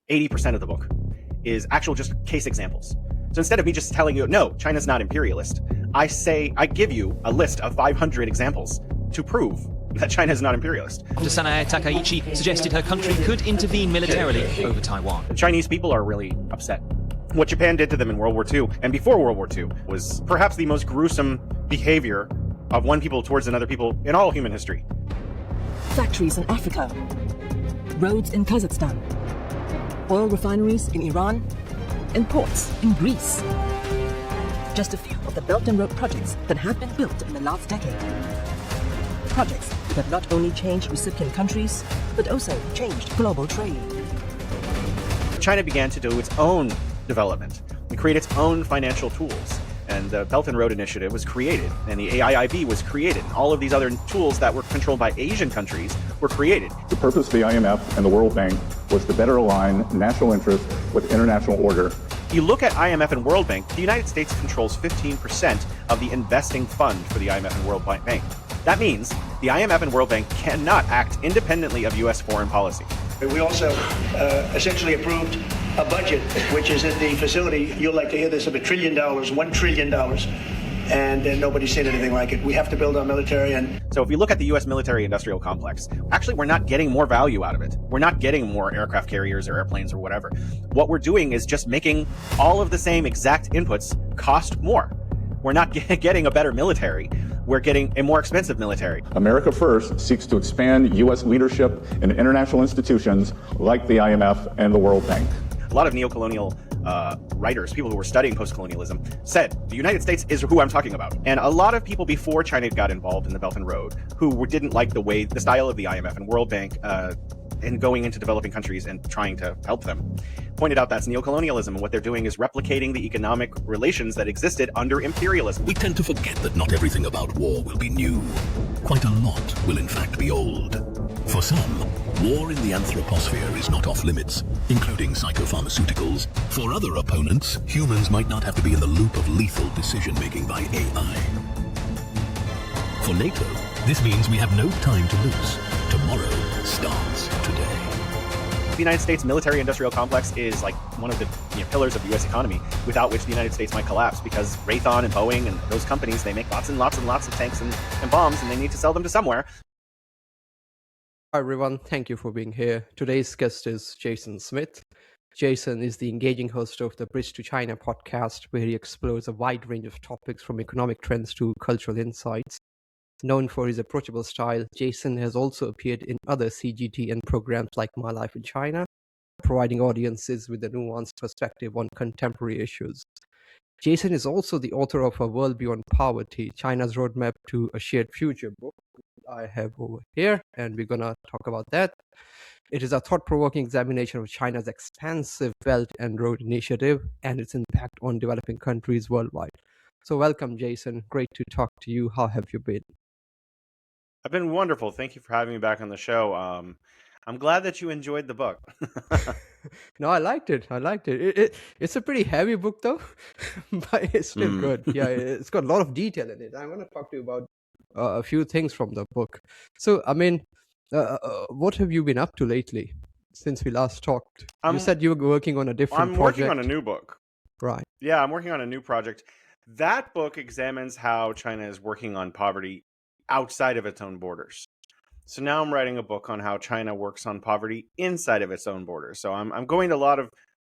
80% of the book is actual just case examples. So instead of me just telling you, no, China's not imperialist, I give you a list of 500 examples to prove that China is not imperialist. Sanae Takaichi suggested her country could intervene militarily over Taiwan. The Chinese people are really upset. What Japan did to them in World War II and before World War II was perhaps the most gruesome behavior of one people towards another people in all human history. Factories in Africa, roads in Kazakhstan, oil refineries in Iran, and ports in Greece. Just a few of the Belt and Road projects that have been built in the last decade. Projects that not only changed recipient countries, but also changed global trade. China began to do its own development and create its own financial tools. And the Belt and Road Initiative was created, and the AIIB was created. And all of these other tools that were controlled by Asian countries were created. The purpose of the IMF and the World Bank was to better align national interests with international order. You look at IMF and World Bank, the United States controls 15% of the investing fund for the IMF and World Bank. That means the IMF and World Bank cannot act independently of U.S. foreign policy. We also essentially approved a budget, which is in the facility, you'll like to hear this, of $1 trillion, $1 trillion, and nobody's seen anything like it. We have to build our military. And so if you look at the U.S. military-industrial complex, actually we're not getting more value out of it. We're not getting more aircraft carriers or airplanes or whatever. What we're doing is just making all of the same exact inputs cost more. We're not getting a better military. We're getting a more expensive military. America First seeks to expand U.S. leadership in international institutions like the IMF and the World Bank. A lot of neocolonial writers, people who were studying post-colonialism, said the United States is who I'm talking about. And a lot of people before China got involved in the Belt and Road who didn't like the style of the IMF and World Bank in going into developing countries and trying to help them, pointed out that's neocolonialism, and what they're doing is replicating the economic relations that existed under imperialism. We tend to forget that not everything about war will be new. Quite a lot will in fact be old. For some, war in the anthroposphere is not off limits, including psychopharmaceuticals. For other opponents, humans might not have to be in the loop of lethal decision-making by AI. For NATO, this means we have no time to lose. Tomorrow starts today. The United States military-industrial complex is like one of the pillars of the U.S. economy, without which the United States might collapse, because Raytheon and Boeing and those companies, they make lots and lots and lots of tanks and bombs, and they need to sell them to somewhere. Hi everyone, thank you for being here. Today's guest is Jason Smith. Jason is the engaging host of the Bridge to China podcast, where he explores a wide range of topics from economic trends to cultural insights. Known for his approachable style, Jason has also appeared in other CGTN programs like My Life in China, providing audiences with a nuanced perspective on contemporary issues. Jason is also the author of A World Beyond Poverty, China's Roadmap to a Shared Future book I have over here, and we're going to talk about that. It is a thought-provoking examination of China's expansive Belt and Road Initiative and its impact on developing countries worldwide. So welcome, Jason. Great to talk to you. How have you been? I've been wonderful. Thank you for having me back on the show. I'm glad that you enjoyed the book. No, I liked it. It's a pretty heavy book, though, but it's still good. Yeah, it's got a lot of detail in it. I want to talk to you about a few things from the book. So, I mean, what have you been up to lately since we last talked? You said you were working on a different project. I'm working on a new book. Right. Yeah, I'm working on a new project. That book examines how China is working on poverty outside of its own borders. So now I'm writing a book on how China works on poverty inside of its own borders. So I'm going to a lot of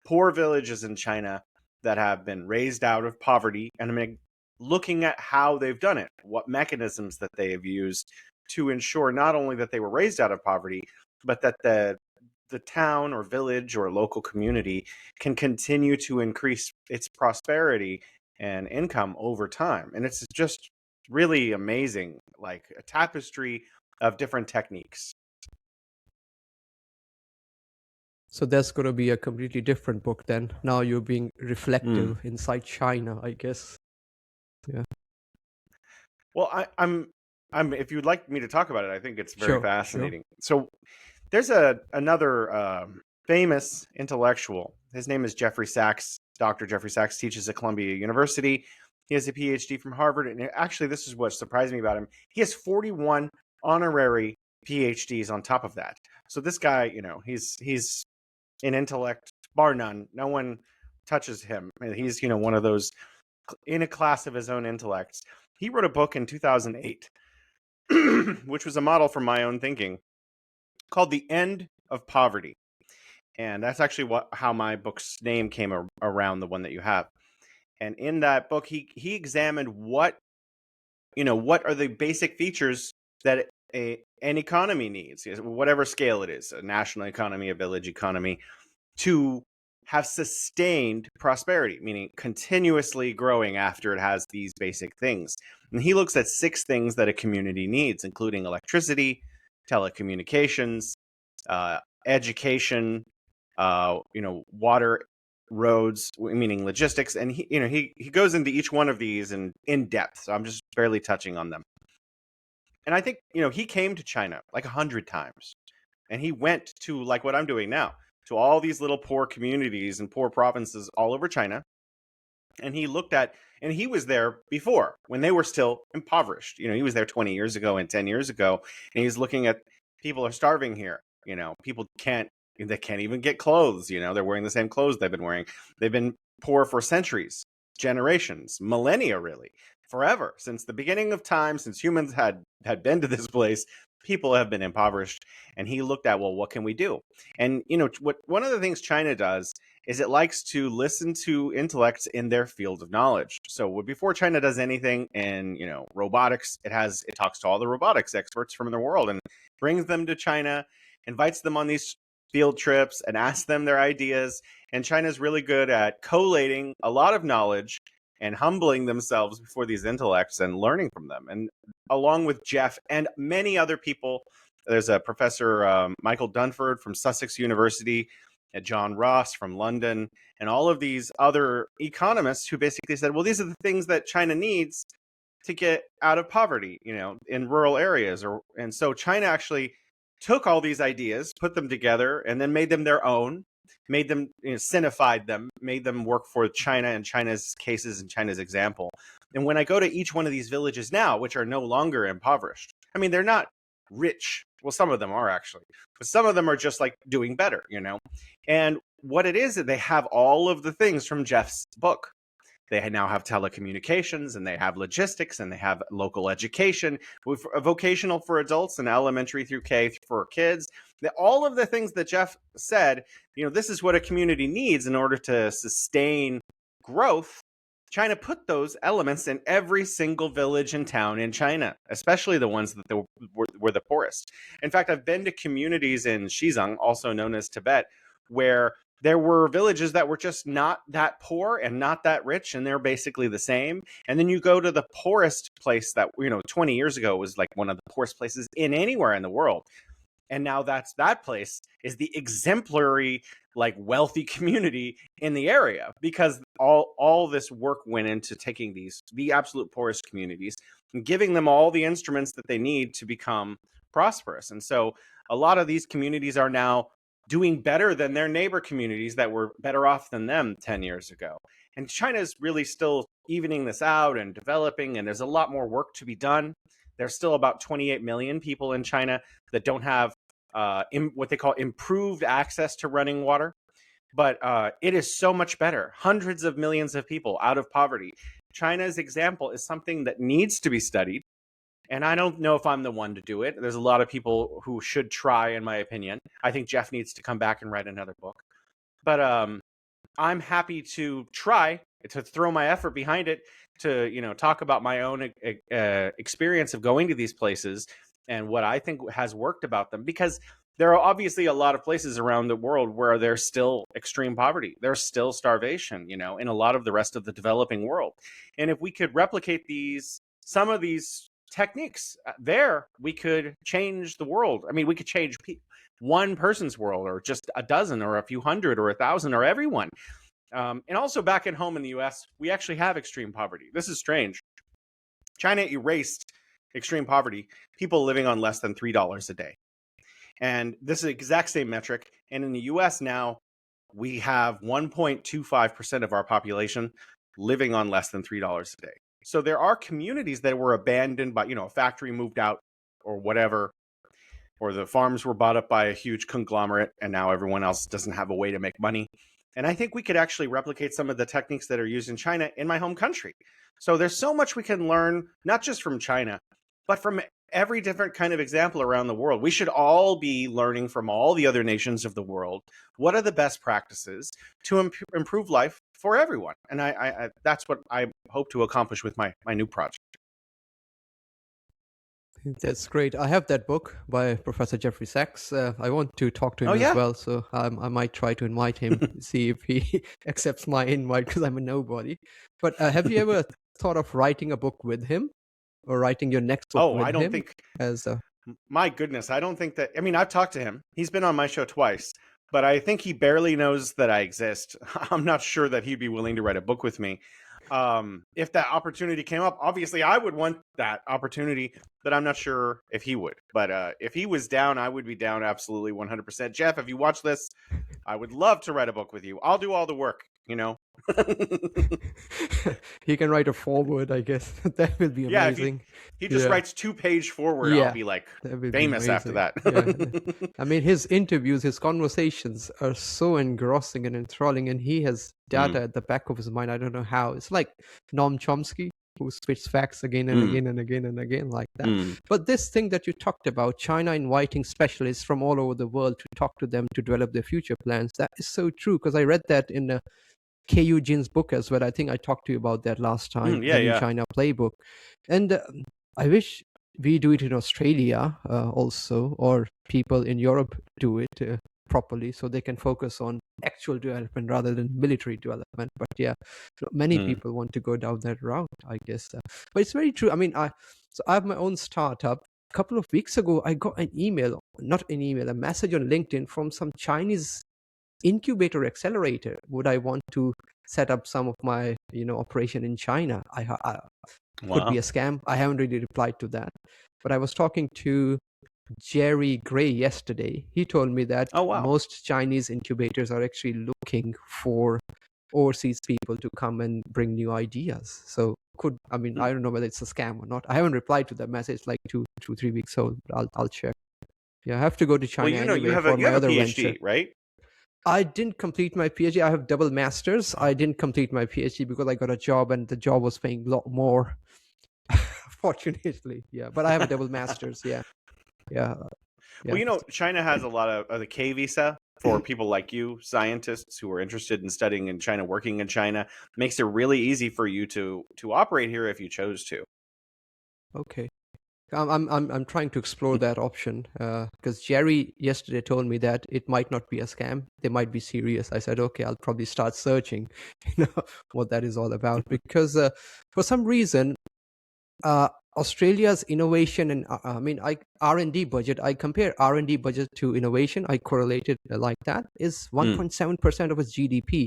poor villages in China that have been raised out of poverty, and I'm looking at how they've done it, what mechanisms that they have used to ensure not only that they were raised out of poverty, but that the town or village or local community can continue to increase its prosperity and income over time. And it's just really amazing, like a tapestry of different techniques. So that's going to be a completely different book then. Now you're being reflective inside China, I guess. Yeah. Well, I'm if you'd like me to talk about it, I think it's very fascinating. Sure. So there's another famous intellectual. His name is Jeffrey Sachs. Dr. Jeffrey Sachs teaches at Columbia University. He has a PhD from Harvard, and actually this is what surprised me about him. He has 41 honorary PhDs on top of that. So this guy, he's in intellect, bar none. No one touches him. He's, one of those in a class of his own intellects. He wrote a book in 2008, which was a model for my own thinking, called The End of Poverty. And that's actually how my book's name came around, the one that you have. And in that book, he examined what are the basic features that an economy needs, whatever scale it is, a national economy, a village economy, to have sustained prosperity, meaning continuously growing after it has these basic things. And he looks at 6 things that a community needs, including electricity, telecommunications, education, water, roads, meaning logistics. And he goes into each one of these in depth. So I'm just barely touching on them. And I think, he came to China like 100 times, and he went to, like what I'm doing now, to all these little poor communities and poor provinces all over China. And he looked at, and he was there before when they were still impoverished. He was there 20 years ago and 10 years ago, and he's looking at people are starving here. People can't even get clothes. They're wearing the same clothes they've been wearing. They've been poor for centuries, generations, millennia, really, forever. Since the beginning of time, since humans had been to this place, people have been impoverished. And he looked at, well, what can we do? And, one of the things China does is it likes to listen to intellects in their field of knowledge. So before China does anything in, robotics, it talks to all the robotics experts from the world and brings them to China, invites them on these field trips and asks them their ideas. And China's really good at collating a lot of knowledge and humbling themselves before these intellects and learning from them. And along with Jeff and many other people, there's a professor, Michael Dunford from Sussex University, and John Ross from London, and all of these other economists who basically said, well, these are the things that China needs to get out of poverty, in rural areas. And so China actually took all these ideas, put them together, and then made them their own, made them, Sinified them, made them work for China and China's cases and China's example. And when I go to each one of these villages now, which are no longer impoverished, they're not rich. Well, some of them are actually, but some of them are just like doing better, And what it is that they have all of the things from Jeff's book. They now have telecommunications, and they have logistics, and they have local education, with vocational for adults and elementary through K for kids. All of the things that Jeff said, this is what a community needs in order to sustain growth. China put those elements in every single village and town in China, especially the ones that were the poorest. In fact, I've been to communities in Xizang, also known as Tibet, where there were villages that were just not that poor and not that rich, and they're basically the same. And then you go to the poorest place that, 20 years ago was like one of the poorest places in anywhere in the world. And now that place is the exemplary, like, wealthy community in the area, because all this work went into taking the absolute poorest communities and giving them all the instruments that they need to become prosperous. And so a lot of these communities are now doing better than their neighbor communities that were better off than them 10 years ago. And China's really still evening this out and developing, and there's a lot more work to be done. There's still about 28 million people in China that don't have what they call improved access to running water. But it is so much better. Hundreds of millions of people out of poverty. China's example is something that needs to be studied. And I don't know if I'm the one to do it. There's a lot of people who should try, in my opinion. I think Jeff needs to come back and write another book. But I'm happy to try to throw my effort behind it, to talk about my own experience of going to these places and what I think has worked about them. Because there are obviously a lot of places around the world where there's still extreme poverty. There's still starvation, in a lot of the rest of the developing world. And if we could replicate some of these techniques there, we could change the world. We could change one person's world, or just a dozen, or a few hundred, or 1,000, or everyone. And also back at home in the US, we actually have extreme poverty. This is strange. China erased extreme poverty, people living on less than $3 a day. And this is the exact same metric. And in the US now, we have 1.25% of our population living on less than $3 a day. So there are communities that were abandoned by, a factory moved out or whatever. or the farms were bought up by a huge conglomerate and now everyone else doesn't have a way to make money. And I think we could actually replicate some of the techniques that are used in China in my home country. So there's so much we can learn, not just from China, but from every different kind of example around the world. We should all be learning from all the other nations of the world. What are the best practices to improve life for everyone? And I that's what I hope to accomplish with my new project. That's great. I have that book by Professor Jeffrey Sachs. I want to talk to him as well, so I might try to invite him, see if he accepts my invite, because I'm a nobody. But have you ever thought of writing a book with him, or writing your next book with him? I don't think. My goodness, I don't think that. I mean, I've talked to him. He's been on my show twice, but I think he barely knows that I exist. I'm not sure that he'd be willing to write a book with me. If that opportunity came up, obviously I would want that opportunity, but I'm not sure if he would. But if he was down, I would be down absolutely 100%. Jeff, if you watch this, I would love to write a book with you. I'll do all the work, you know. He can write a foreword, I guess. That will be amazing. He just writes 2-page foreword. I'll be like famous after that. I mean, his interviews, his conversations are so engrossing and enthralling, and he has data at the back of his mind. I don't know how. It's like Noam Chomsky, who spits facts again and again and again and again like that. But this thing that you talked about, China inviting specialists from all over the world to talk to them to develop their future plans, that is so true, because I read that in K.U. Jin's book as well. I think I talked to you about that last time, the New China Playbook. And I wish we do it in Australia also, or people in Europe do it properly, so they can focus on actual development rather than military development. But many people want to go down that route, I guess. But it's very true. I mean, I have my own startup. A couple of weeks ago, I got a message on LinkedIn from some Chinese incubator accelerator. Would I want to set up some of my operation in China? Could be a scam. I haven't really replied to that, but I was talking to Jerry Gray yesterday. He told me that most Chinese incubators are actually looking for overseas people to come and bring new ideas. So I don't know whether it's a scam or not. I haven't replied to that message, like 2-3 weeks old. I'll check. I have to go to China. Well, you have a PhD, venture. Right? I didn't complete my PhD. I have double masters. I didn't complete my PhD because I got a job and the job was paying a lot more. Fortunately, but I have a double masters. Well, China has a lot of the K visa for people like you, scientists who are interested in studying in China, working in China. Makes it really easy for you to operate here if you chose to. Okay. I'm trying to explore that option because Jerry yesterday told me that it might not be a scam. They might be serious. I said, okay, I'll probably start searching, what that is all about. Because for some reason, Australia's innovation and R&D budget, I compare R&D budget to innovation. I correlate it like that, is 1.7% of its GDP.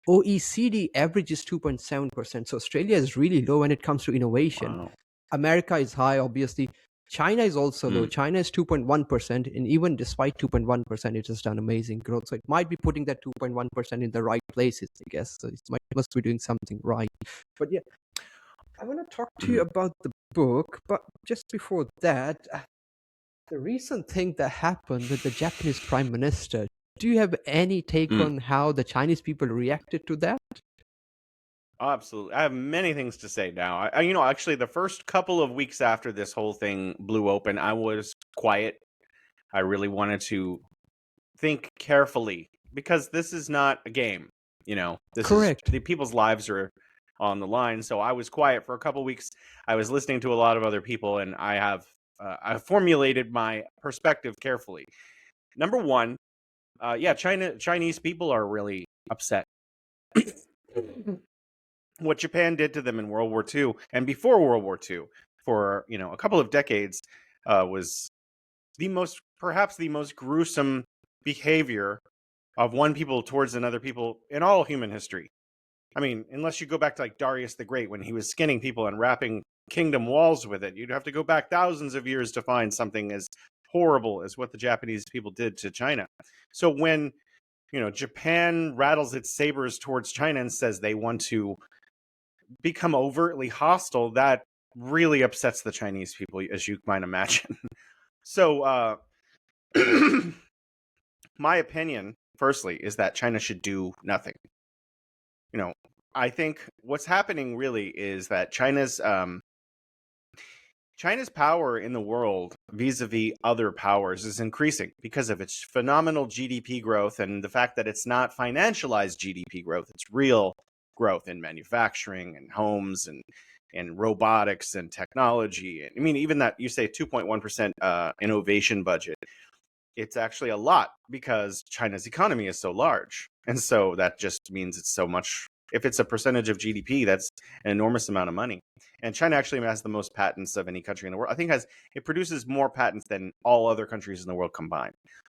OECD average is 2.7%. So Australia is really low when it comes to innovation. Wow. America is high, obviously. China is also low. China is 2.1%, and even despite 2.1%, it has done amazing growth. So it might be putting that 2.1% in the right places, I guess. So it must be doing something right. But I want to talk to you about the book. But just before that, the recent thing that happened with the Japanese Prime Minister, do you have any take on how the Chinese people reacted to that? Oh, absolutely. I have many things to say now. Actually, the first couple of weeks after this whole thing blew open, I was quiet. I really wanted to think carefully because this is not a game. Correct. The people's lives are on the line. So I was quiet for a couple of weeks. I was listening to a lot of other people, and I formulated my perspective carefully. Number one, Chinese people are really upset. What Japan did to them in World War II and before World War II for a couple of decades was perhaps the most gruesome behavior of one people towards another people in all human history. I mean, unless you go back to like Darius the Great when he was skinning people and wrapping kingdom walls with it, you'd have to go back thousands of years to find something as horrible as what the Japanese people did to China. So when Japan rattles its sabers towards China and says they want to become overtly hostile, that really upsets the Chinese people, as you might imagine. So My opinion, firstly, is that China should do nothing. I think what's happening really is that China's power in the world vis-a-vis other powers is increasing because of its phenomenal GDP growth and the fact that it's not financialized GDP growth. It's real growth in manufacturing and homes and robotics and technology. I mean, even that you say 2.1% innovation budget, it's actually a lot because China's economy is so large. And so that just means it's so much. If it's a percentage of GDP, that's an enormous amount of money. And China actually has the most patents of any country in the world. I think it produces more patents than all other countries in the world combined.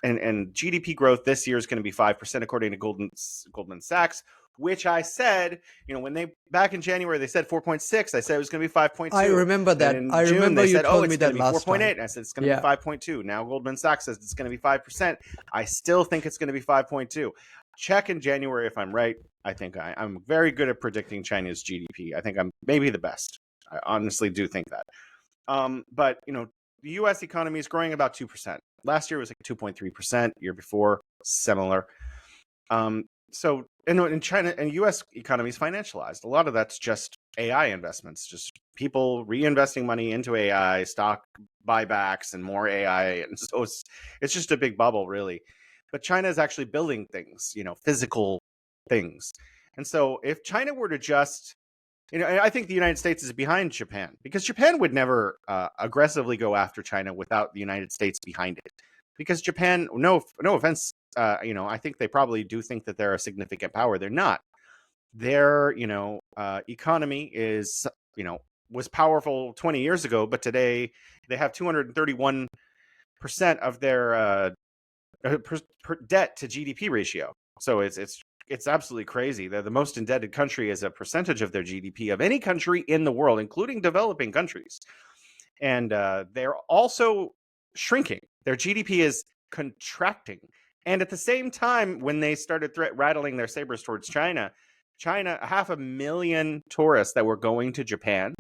And GDP growth this year is going to be 5% according to Goldman Sachs, which I said, when they back in January they said 4.6. I said it was going to be 5.2. I remember that. And in I June, remember they you said, told it's me going that to be last 4.8. time. And I said it's going to be 5.2. Now Goldman Sachs says it's going to be 5%. I still think it's going to be 5.2. Check in January if I'm right. I think I'm very good at predicting China's GDP. I think I'm maybe the best. I honestly do think that. But the U.S. economy is growing about 2%. Last year was like 2.3%. Year before, similar. So in China and U.S. economy is financialized. A lot of that's just AI investments, just people reinvesting money into AI, stock buybacks, and more AI. And so it's just a big bubble, really. But China is actually building things, physical things. And so if China were to just, I think the United States is behind Japan because Japan would never aggressively go after China without the United States behind it. Because Japan, no offense, I think they probably do think that they're a significant power. They're not. Their, economy is, was powerful 20 years ago, but today they have 231% of their debt to GDP ratio. So it's absolutely crazy. They're the most indebted country as a percentage of their GDP of any country in the world, including developing countries. And they're also shrinking. Their GDP is contracting. And at the same time, when they started rattling their sabers towards China, 500,000 tourists that were going to Japan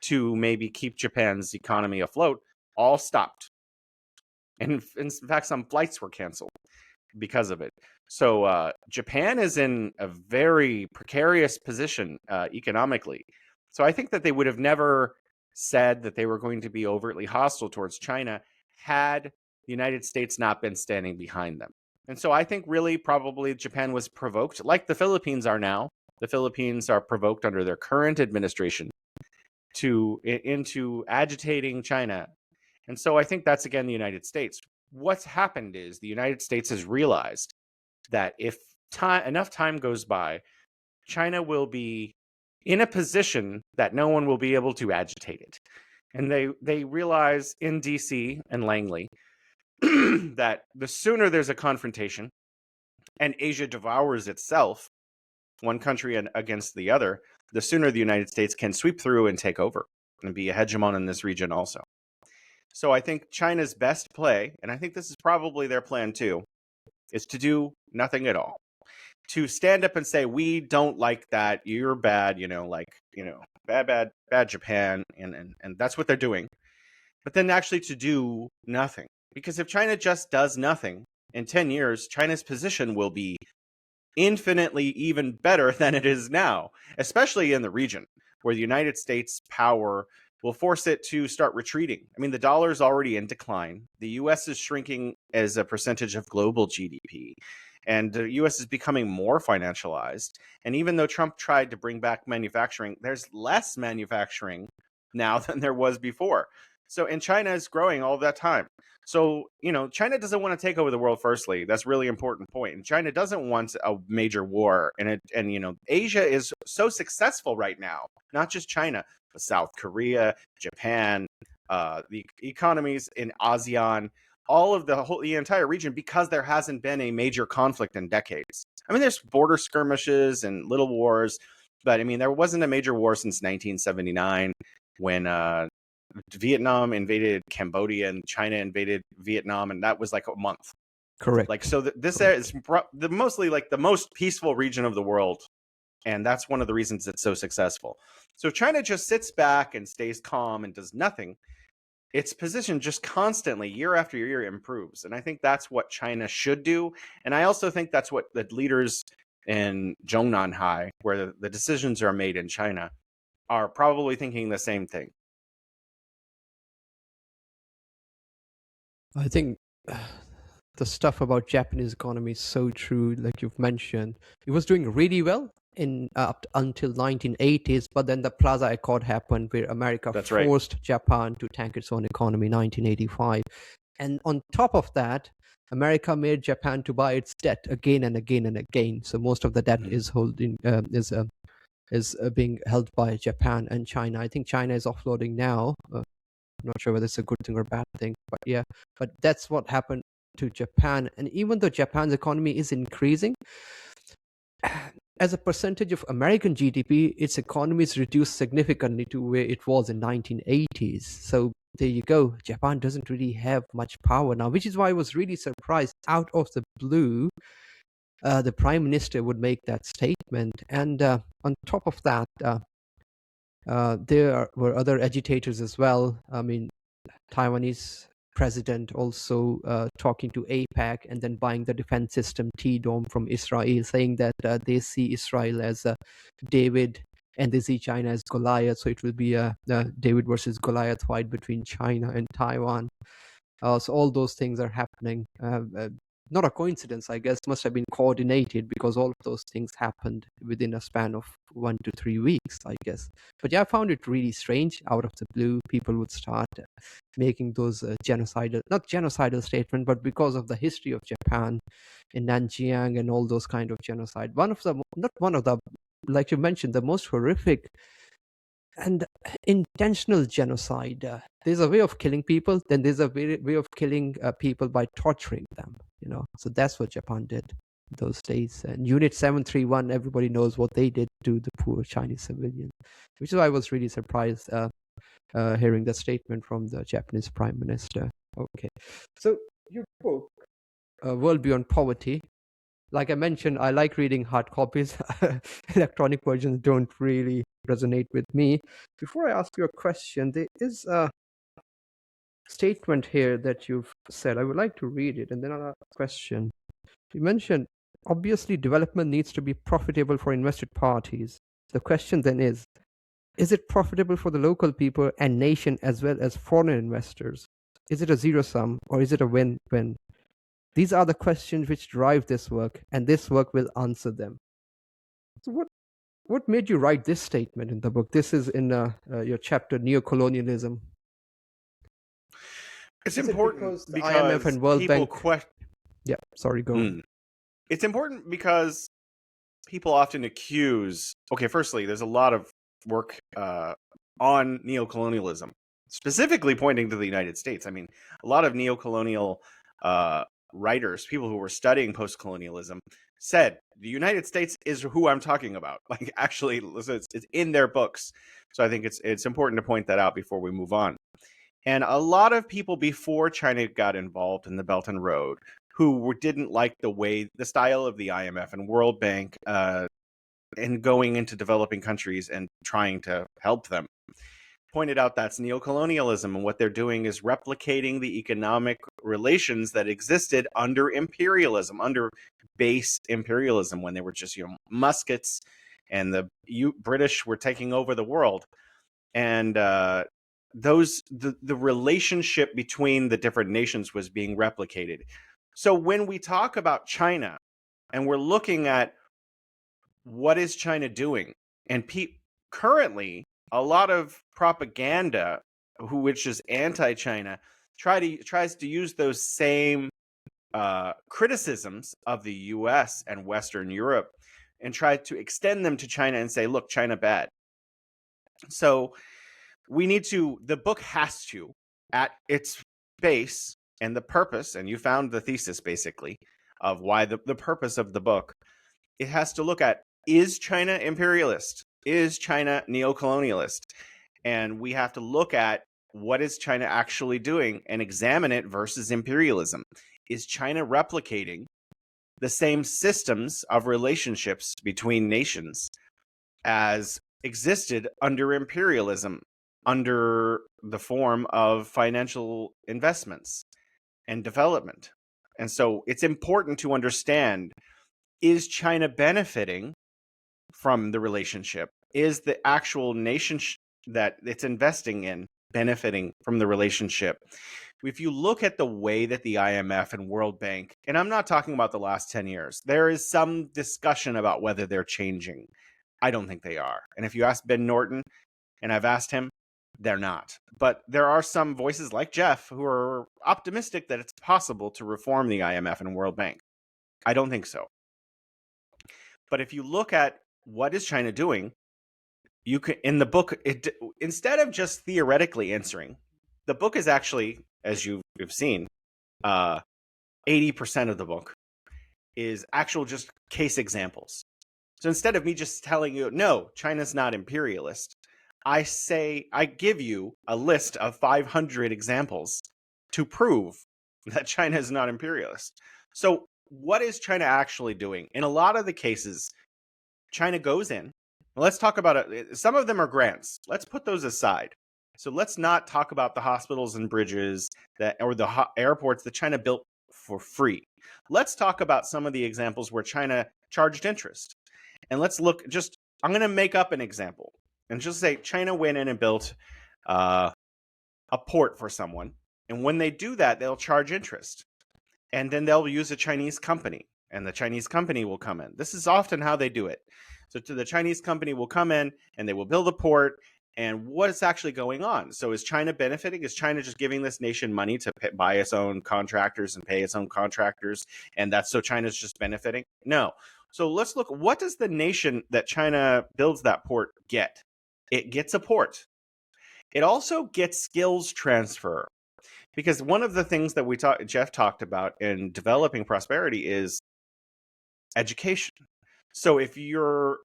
to maybe keep Japan's economy afloat all stopped. And in fact, some flights were canceled because of it. So Japan is in a very precarious position economically. So I think that they would have never said that they were going to be overtly hostile towards China had the United States not been standing behind them. And so I think really probably Japan was provoked, like the Philippines are now. The Philippines are provoked under their current administration into agitating China. And so I think that's, again, the United States. What's happened is the United States has realized that if enough time goes by, China will be in a position that no one will be able to agitate it. And they realize in DC and Langley that the sooner there's a confrontation and Asia devours itself, one country against the other, the sooner the United States can sweep through and take over and be a hegemon in this region also. So I think China's best play, and I think this is probably their plan too, is to do nothing at all. To stand up and say, we don't like that, you're bad, bad Japan, and that's what they're doing. But then actually to do nothing. Because if China just does nothing, in 10 years, China's position will be infinitely even better than it is now, especially in the region, where the United States power will force it to start retreating. I mean, the dollar is already in decline. The U.S. is shrinking as a percentage of global GDP. And the U.S. is becoming more financialized. And even though Trump tried to bring back manufacturing, there's less manufacturing now than there was before. So, and China is growing all that time. So, China doesn't want to take over the world, firstly. That's a really important point. And China doesn't want a major war. And Asia is so successful right now, not just China, but South Korea, Japan, the economies in ASEAN, all of the entire region, because there hasn't been a major conflict in decades. I mean, there's border skirmishes and little wars, but I mean, there wasn't a major war since 1979 when Vietnam invaded Cambodia and China invaded Vietnam, and that was like a month. Correct. Like, so this is mostly like the most peaceful region of the world, and that's one of the reasons it's so successful. So if China just sits back and stays calm and does nothing, its position just constantly, year after year, improves. And I think that's what China should do. And I also think that's what the leaders in Zhongnanhai, where the decisions are made in China, are probably thinking the same thing. I think the stuff about Japanese economy is so true, like you've mentioned. It was doing really well in up until 1980s, but then the Plaza Accord happened, where America That's right. forced Japan to tank its own economy in 1985. And on top of that, America made Japan to buy its debt again and again and again. So most of the debt is being held by Japan and China. I think China is offloading now. I'm not sure whether it's a good thing or a bad thing, but yeah. But that's what happened to Japan. And even though Japan's economy is increasing, as a percentage of American GDP, its economy is reduced significantly to where it was in 1980s. So there you go. Japan doesn't really have much power now, which is why I was really surprised out of the blue the prime minister would make that statement. And on top of that, there were other agitators as well. I mean, Taiwanese president also talking to APEC and then buying the defense system T-Dome from Israel, saying that they see Israel as David and they see China as Goliath. So it will be a David versus Goliath fight between China and Taiwan. So all those things are happening. Not a coincidence, I guess, must have been coordinated, because all of those things happened within a span of 1 to 3 weeks, I guess. But yeah, I found it really strange. Out of the blue, people would start making those not genocidal statements, but because of the history of Japan in Nanjing and all those kind of genocide. Like you mentioned, the most horrific and intentional genocide. There's a way of killing people, then there's a way of killing people by torturing them, So that's what Japan did those days. And Unit 731, everybody knows what they did to the poor Chinese civilians, which is why I was really surprised hearing that statement from the Japanese Prime Minister. Okay, so your book, World Beyond Poverty, like I mentioned, I like reading hard copies. Electronic versions don't really resonate with me. Before I ask you a question, there is a statement here that you've said. I would like to read it, and then I'll ask a question. You mentioned, obviously, development needs to be profitable for invested parties. The question then is it profitable for the local people and nation as well as foreign investors? Is it a zero sum, or is it a win-win? These are the questions which drive this work, and this work will answer them. So what made you write this statement in the book? This is in your chapter, Neocolonialism. It's important because IMF and World Bank. Yeah, sorry, go on. It's important because people often accuse. Okay, firstly, there's a lot of work on neocolonialism, specifically pointing to the United States. I mean, a lot of neocolonial writers, people who were studying post-colonialism, said the United States is who I'm talking about. Like, actually, it's in their books. So I think it's important to point that out before we move on. And a lot of people before China got involved in the Belt and Road who didn't like the style of the IMF and World Bank and going into developing countries and trying to help them, pointed out that's neocolonialism, and what they're doing is replicating the economic relations that existed under imperialism, under base imperialism, when they were just muskets and the British were taking over the world. And the relationship between the different nations was being replicated. So when we talk about China and we're looking at what is China doing, and currently a lot of propaganda, which is anti-China, tries to use those same criticisms of the U.S. and Western Europe and try to extend them to China and say, look, China bad. So the book has to, at its base and the purpose, and you found the thesis basically of why the purpose of the book, it has to look at, is China imperialist? Is China neocolonialist? And we have to look at what is China actually doing and examine it versus imperialism. Is China replicating the same systems of relationships between nations as existed under imperialism? under the form of financial investments and development. And so it's important to understand, is China benefiting from the relationship? Is the actual nation that it's investing in benefiting from the relationship? If you look at the way that the IMF and World Bank, and I'm not talking about the last 10 years, there is some discussion about whether they're changing. I don't think they are. And if you ask Ben Norton, and I've asked him, they're not. But there are some voices like Jeff who are optimistic that it's possible to reform the IMF and World Bank. I don't think so. But if you look at what is China doing, you can, in the book, instead of just theoretically answering, the book is actually, as you've seen, 80% of the book is actual just case examples. So instead of me just telling you, no, China's not imperialist, I give you a list of 500 examples to prove that China is not imperialist. So what is China actually doing? In a lot of the cases, China goes in. Let's talk about it. Some of them are grants. Let's put those aside. So let's not talk about the hospitals and bridges or the airports that China built for free. Let's talk about some of the examples where China charged interest. And let's look, I'm going to make up an example and just say China went in and built a port for someone. And when they do that, they'll charge interest. And then they'll use a Chinese company, and the Chinese company will come in. This is often how they do it. So the Chinese company will come in and they will build a port. And what is actually going on? So is China benefiting? Is China just giving this nation money to buy its own contractors and pay its own contractors? And that's so China's just benefiting? No. So let's look, what does the nation that China builds that port get? It gets a port. It also gets skills transfer. Because one of the things that Jeff talked about in developing prosperity is education. So if you're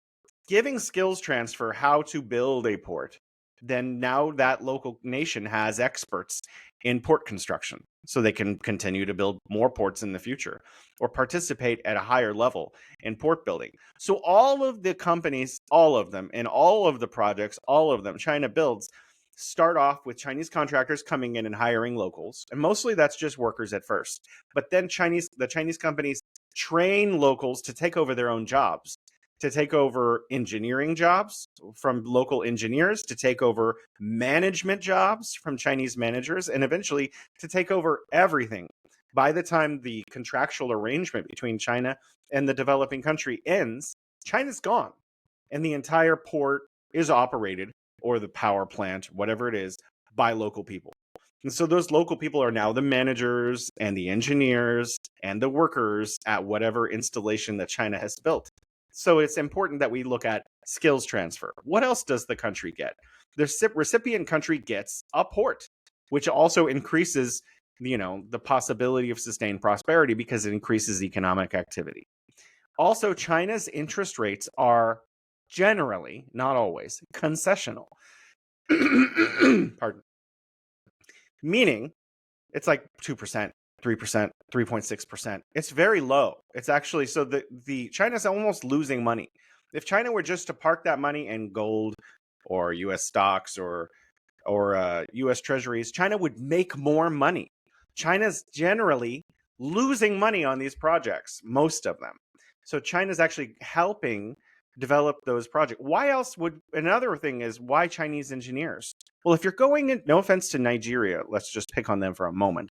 giving skills transfer how to build a port, then now that local nation has experts in port construction, so they can continue to build more ports in the future or participate at a higher level in port building. So all of the companies, all of them, and all of the projects, all of them, China builds, start off with Chinese contractors coming in and hiring locals. And mostly that's just workers at first. But then the Chinese companies train locals to take over their own jobs, to take over engineering jobs from local engineers, to take over management jobs from Chinese managers, and eventually to take over everything. By the time the contractual arrangement between China and the developing country ends, China's gone. And the entire port is operated, or the power plant, whatever it is, by local people. And so those local people are now the managers and the engineers and the workers at whatever installation that China has built. So it's important that we look at skills transfer. What else does the country get? The recipient country gets a port, which also increases, the possibility of sustained prosperity because it increases economic activity. Also, China's interest rates are generally, not always, concessional. Pardon. Meaning, it's like 2%, 3%, 3.6%. It's very low. It's actually, so the China's almost losing money. If China were just to park that money in gold or US stocks or US treasuries, China would make more money. China's generally losing money on these projects, most of them. So China's actually helping develop those projects. Why else would, another thing is, why Chinese engineers? Well, if you're going in, no offense to Nigeria, let's just pick on them for a moment.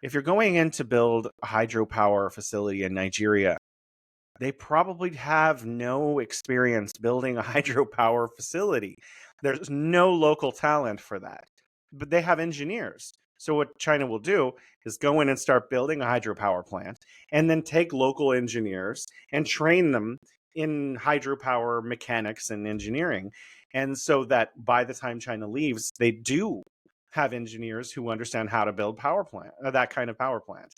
If you're going in to build a hydropower facility in Nigeria, they probably have no experience building a hydropower facility. There's no local talent for that, but they have engineers. So what China will do is go in and start building a hydropower plant and then take local engineers and train them in hydropower mechanics and engineering. And so that by the time China leaves, they do have engineers who understand how to build that kind of power plant.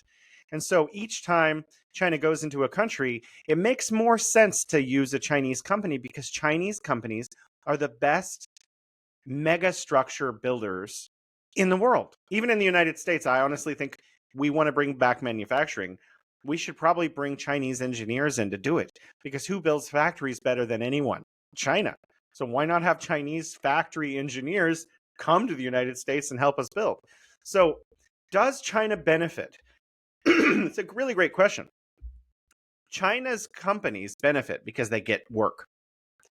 And so each time China goes into a country, it makes more sense to use a Chinese company because Chinese companies are the best mega structure builders in the world. Even in the United States, I honestly think we want to bring back manufacturing. We should probably bring Chinese engineers in to do it, because who builds factories better than anyone? China. So why not have Chinese factory engineers come to the United States and help us build. So does China benefit? It's a really great question. China's companies benefit because they get work.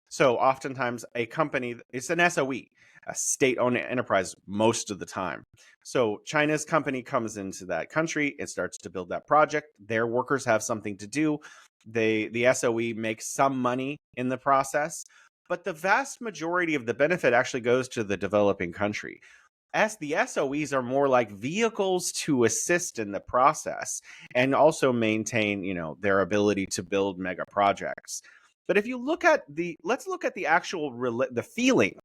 So oftentimes a company, it's an SOE, a state-owned enterprise most of the time. So China's company comes into that country, it starts to build that project, their workers have something to do, the SOE makes some money in the process, but the vast majority of the benefit actually goes to the developing country. As the SOEs are more like vehicles to assist in the process and also maintain, their ability to build mega projects. But if you look at let's look at the actual the feeling,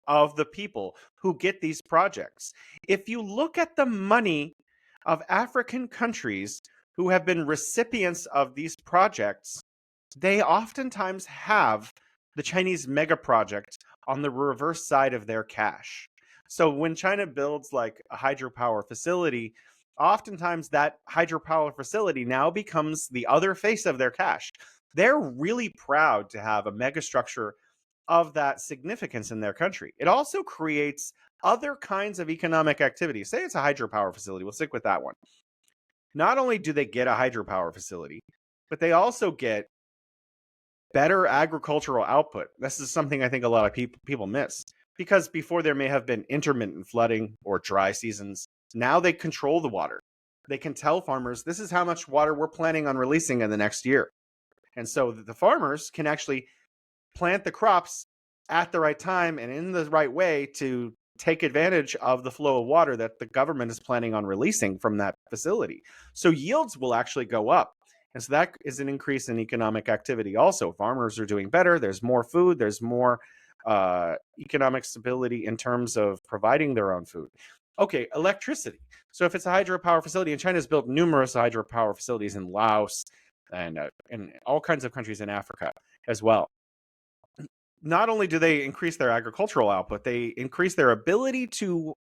of the people who get these projects. If you look at the money of African countries who have been recipients of these projects, they oftentimes have the Chinese mega project on the reverse side of their cash. So when China builds like a hydropower facility, oftentimes that hydropower facility now becomes the other face of their cash. They're really proud to have a mega structure of that significance in their country. It also creates other kinds of economic activity. Say it's a hydropower facility. We'll stick with that one. Not only do they get a hydropower facility, but they also get better agricultural output. This is something I think a lot of people miss, because before there may have been intermittent flooding or dry seasons. Now they control the water. They can tell farmers, this is how much water we're planning on releasing in the next year. And so the farmers can actually plant the crops at the right time and in the right way to take advantage of the flow of water that the government is planning on releasing from that facility. So yields will actually go up. And so that is an increase in economic activity. Also, farmers are doing better. There's more food. There's more economic stability in terms of providing their own food. Okay, electricity. So if it's a hydropower facility, and China's built numerous hydropower facilities in Laos and all kinds of countries in Africa as well. Not only do they increase their agricultural output, they increase their ability to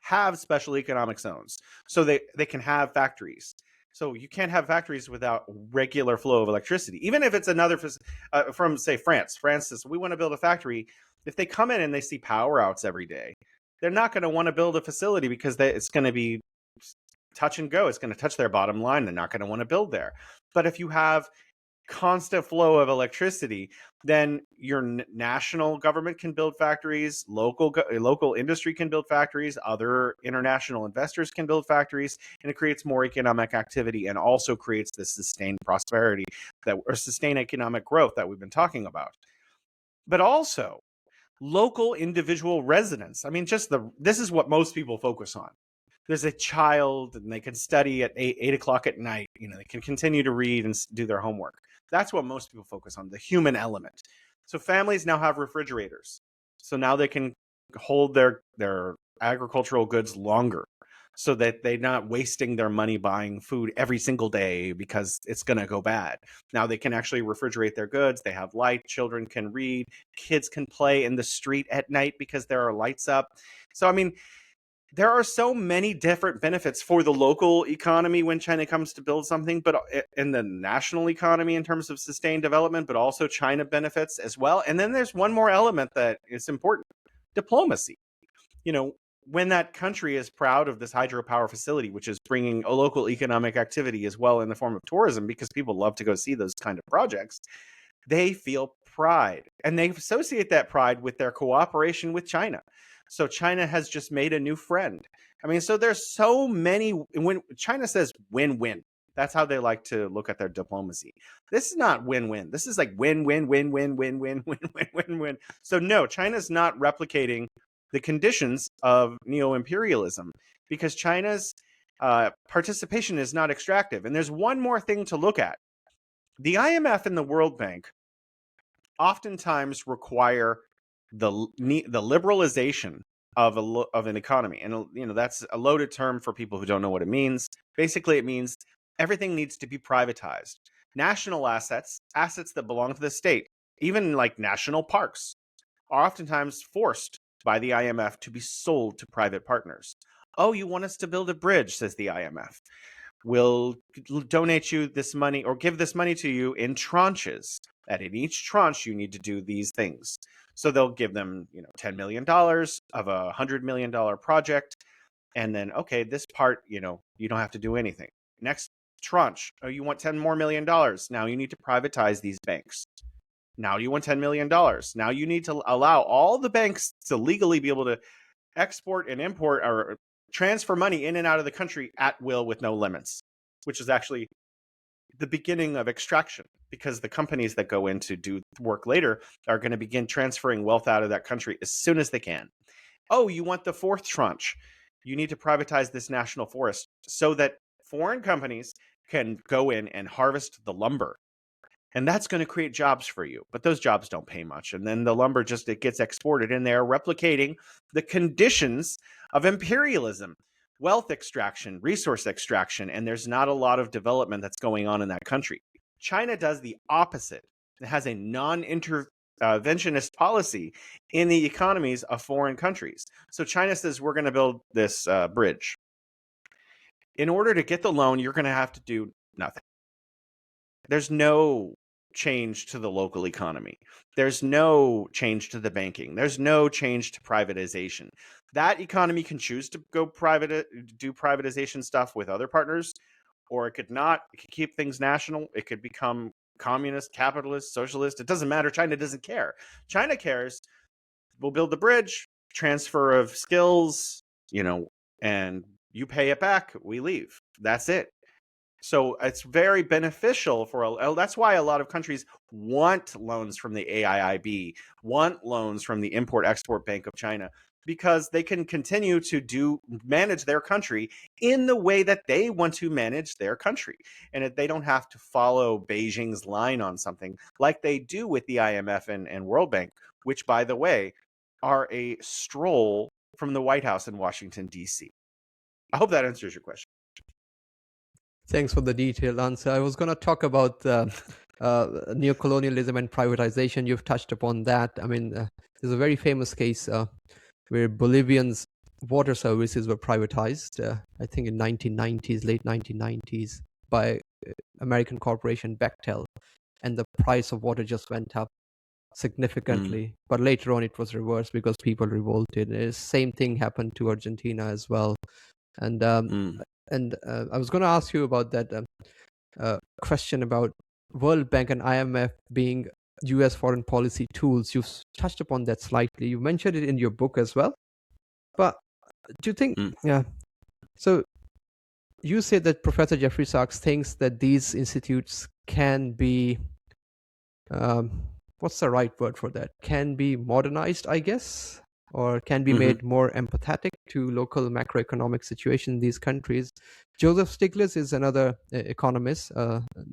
have special economic zones. So they can have factories. So you can't have factories without regular flow of electricity. Even if it's another from, say, France. France says, we want to build a factory. If they come in and they see power outs every day, they're not going to want to build a facility because it's going to be touch and go. It's going to touch their bottom line. They're not going to want to build there. But if you have constant flow of electricity, then your national government can build factories, local industry can build factories, other international investors can build factories, and it creates more economic activity and also creates this sustained prosperity or sustained economic growth that we've been talking about. But also local individual residents. I mean, this is what most people focus on. There's a child and they can study at 8 o'clock at night. They can continue to read and do their homework. That's what most people focus on, the human element. So families now have refrigerators. So now they can hold their agricultural goods longer so that they're not wasting their money buying food every single day because it's going to go bad. Now they can actually refrigerate their goods. They have light. Children can read. Kids can play in the street at night because there are lights up. So, I mean, there are so many different benefits for the local economy when China comes to build something, but in the national economy in terms of sustained development, but also China benefits as well. And then there's one more element that is important: diplomacy. When that country is proud of this hydropower facility, which is bringing a local economic activity as well in the form of tourism, because people love to go see those kind of projects, they feel pride. And they associate that pride with their cooperation with China. So China has just made a new friend. I mean, so there's so many. When China says win-win, that's how they like to look at their diplomacy. This is not win-win. This is like win-win, win-win, win-win, win-win, win-win. So no, China's not replicating the conditions of neo-imperialism because China's participation is not extractive. And there's one more thing to look at. The IMF and the World Bank oftentimes require the liberalization of an economy, and that's a loaded term for people who don't know what it means. Basically, it means everything needs to be privatized. National assets that belong to the state, even like national parks, are oftentimes forced by the IMF to be sold to private partners. Oh, you want us to build a bridge, says the IMF. We'll donate you this money or give this money to you in tranches. that in each tranche you need to do these things. So they'll give them, $10 million of a $100 million project. And then, okay, this part, you don't have to do anything. Next tranche, oh, you want $10 more million. Now you need to privatize these banks. Now you want $10 million. Now you need to allow all the banks to legally be able to export and import or transfer money in and out of the country at will with no limits, which is actually the beginning of extraction, because the companies that go in to do work later are going to begin transferring wealth out of that country as soon as they can. Oh, you want the fourth tranche? You need to privatize this national forest so that foreign companies can go in and harvest the lumber. And that's going to create jobs for you. But those jobs don't pay much. And then the lumber it gets exported, and they're replicating the conditions of imperialism, wealth extraction, resource extraction. And there's not a lot of development that's going on in that country. China does the opposite. It has a non-interventionist policy in the economies of foreign countries. So China says, we're going to build this bridge. In order to get the loan, you're going to have to do nothing. There's no change to the local economy. There's no change to the banking. There's no change to privatization. That economy can choose to go do privatization stuff with other partners, or it could not. It could keep things national. It could become communist, capitalist, socialist. It doesn't matter. China doesn't care. China cares. We'll build the bridge, transfer of skills, and you pay it back. We leave. That's it. So it's very beneficial that's why a lot of countries want loans from the AIIB, want loans from the Import-Export Bank of China, because they can continue to manage their country in the way that they want to manage their country. And they don't have to follow Beijing's line on something like they do with the IMF and World Bank, which, by the way, are a stroll from the White House in Washington, D.C. I hope that answers your question. Thanks for the detailed answer. I was going to talk about neocolonialism and privatization. You've touched upon that. I mean, there's a very famous case where Bolivians' water services were privatized, I think in late 1990s, by American corporation Bechtel. And the price of water just went up significantly. But later on, it was reversed because people revolted. The same thing happened to Argentina as well. And I was going to ask you about that question about World Bank and IMF being U.S. foreign policy tools. You've touched upon that slightly. You mentioned it in your book as well. But do you think, so you said that Professor Jeffrey Sachs thinks that these institutes can be, what's the right word for that? Can be modernized, I guess, or can be made more empathetic to local macroeconomic situation in these countries. Joseph Stiglitz is another economist,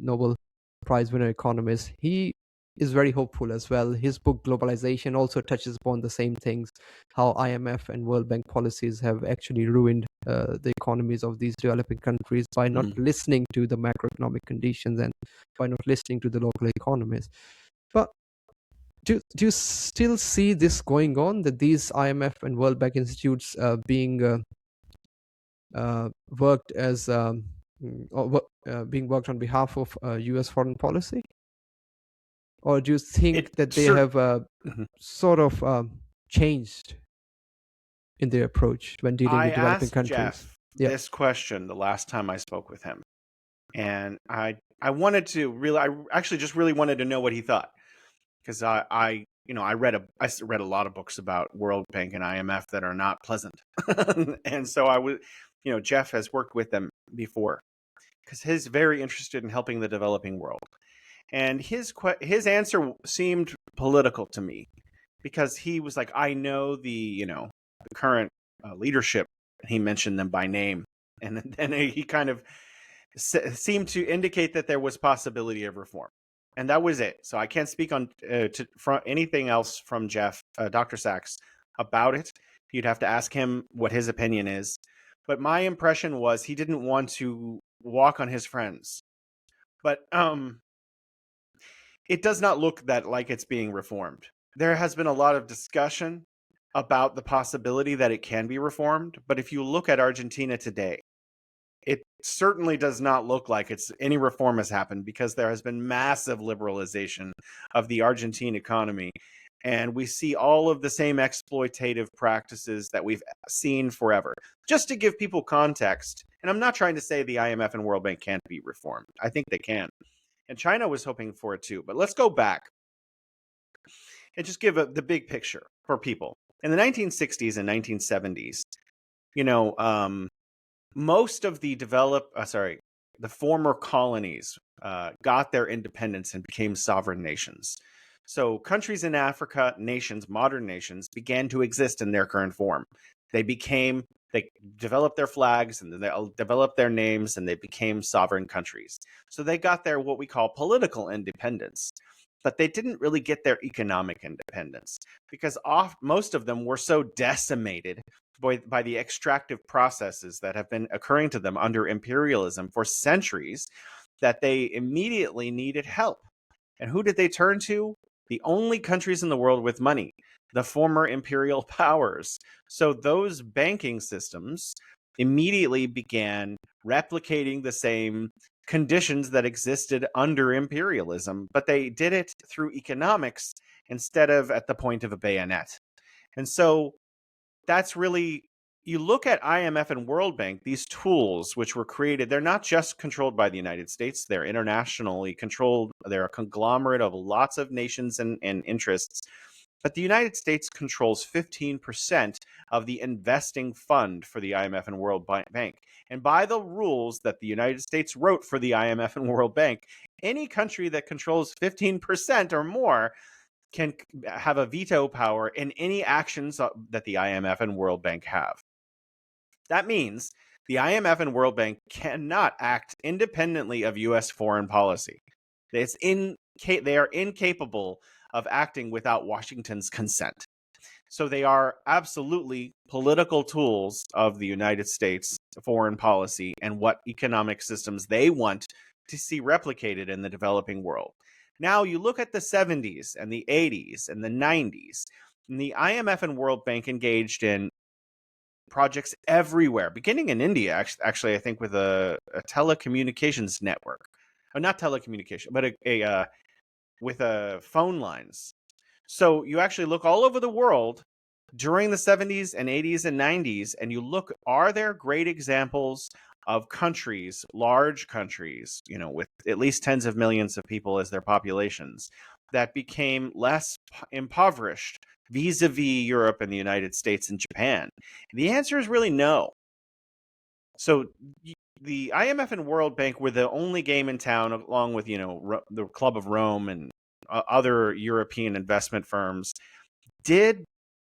Nobel Prize winner economist. He is very hopeful as well. His book Globalization also touches upon the same things, how IMF and World Bank policies have actually ruined the economies of these developing countries by not listening to the macroeconomic conditions and by not listening to the local economies. But do you still see this going on, that these IMF and World Bank institutes being worked on behalf of U.S. foreign policy? Or do you think that they have sort of changed in their approach when dealing with developing countries? I asked Jeff this question the last time I spoke with him. And I wanted to really, I actually just really wanted to know what he thought. Because I read a lot of books about World Bank and IMF that are not pleasant. And so Jeff has worked with them before because he's very interested in helping the developing world. And his answer seemed political to me because he was like, I know the current leadership. He mentioned them by name. And then he kind of seemed to indicate that there was possibility of reform. And that was it. So I can't speak on from anything else from Jeff, Dr. Sachs, about it. You'd have to ask him what his opinion is. But my impression was he didn't want to walk on his friends. But it does not look that like it's being reformed. There has been a lot of discussion about the possibility that it can be reformed. But if you look at Argentina today, it certainly does not look like any reform has happened, because there has been massive liberalization of the Argentine economy. And we see all of the same exploitative practices that we've seen forever. Just to give people context, and I'm not trying to say the IMF and World Bank can't be reformed. I think they can. And China was hoping for it too. But let's go back and just give the big picture for people. In the 1960s and 1970s, most of the the former colonies got their independence and became sovereign nations. So countries in Africa, modern nations, began to exist in their current form. They developed their flags, and they developed their names, and they became sovereign countries. So they got their what we call political independence. But they didn't really get their economic independence, because most of them were so decimated by the extractive processes that have been occurring to them under imperialism for centuries that they immediately needed help. And who did they turn to? The only countries in the world with money, the former imperial powers. So those banking systems immediately began replicating the same conditions that existed under imperialism, but they did it through economics instead of at the point of a bayonet. And so that's really, you look at IMF and World Bank, these tools which were created, they're not just controlled by the United States, they're internationally controlled. They're a conglomerate of lots of nations and interests. But the United States controls 15% of the investing fund for the IMF and World Bank. And by the rules that the United States wrote for the IMF and World Bank, any country that controls 15% or more can have a veto power in any actions that the IMF and World Bank have. That means the IMF and World Bank cannot act independently of U.S. foreign policy. They are incapable of acting without Washington's consent. So they are absolutely political tools of the United States foreign policy and what economic systems they want to see replicated in the developing world. Now you look at the 70s and the 80s and the 90s, and the IMF and World Bank engaged in projects everywhere, beginning in India, actually I think with a telecommunications network. Or not telecommunication, but with phone lines. So you actually look all over the world during the 70s and 80s and 90s, and you look, are there great examples of countries, large countries, with at least tens of millions of people as their populations, that became less impoverished vis-a-vis Europe and the United States and Japan? And the answer is really no. So the IMF and World Bank were the only game in town, along with, the Club of Rome and other European investment firms. Did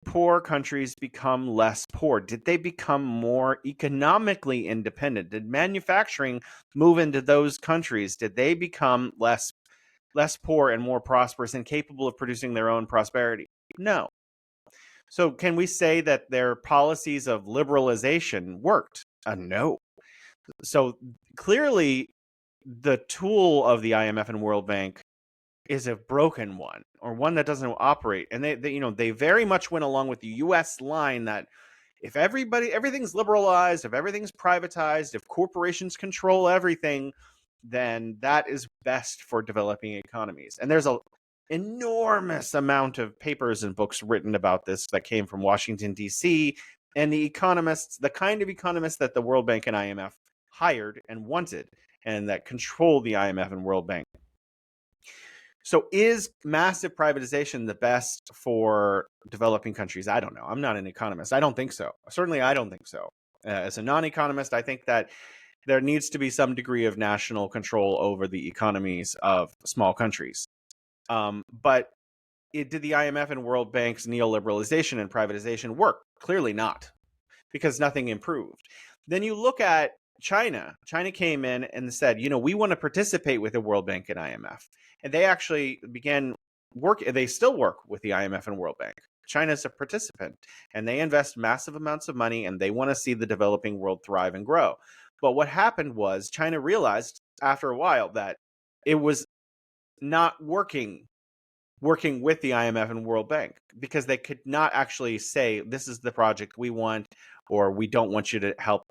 poor countries become less poor? Did they become more economically independent? Did manufacturing move into those countries? Did they become less poor and more prosperous and capable of producing their own prosperity? No. So can we say that their policies of liberalization worked? No. So clearly the tool of the IMF and World Bank is a broken one, or one that doesn't operate. And they very much went along with the US line that if everything's liberalized, if everything's privatized, if corporations control everything, then that is best for developing economies. And there's an enormous amount of papers and books written about this that came from Washington, D.C., and the kind of economists that the World Bank and IMF hired and wanted, and that control the IMF and World Bank. So is massive privatization the best for developing countries? I don't know. I'm not an economist. I don't think so. Certainly, I don't think so. As a non-economist, I think that there needs to be some degree of national control over the economies of small countries. But did the IMF and World Bank's neoliberalization and privatization work? Clearly not, because nothing improved. Then you look at China. China came in and said, we want to participate with the World Bank and IMF. And they actually began work. They still work with the IMF and World Bank. China's a participant, and they invest massive amounts of money, and they want to see the developing world thrive and grow. But what happened was China realized after a while that it was not working working with the IMF and World Bank, because they could not actually say, this is the project we want, or we don't want you to help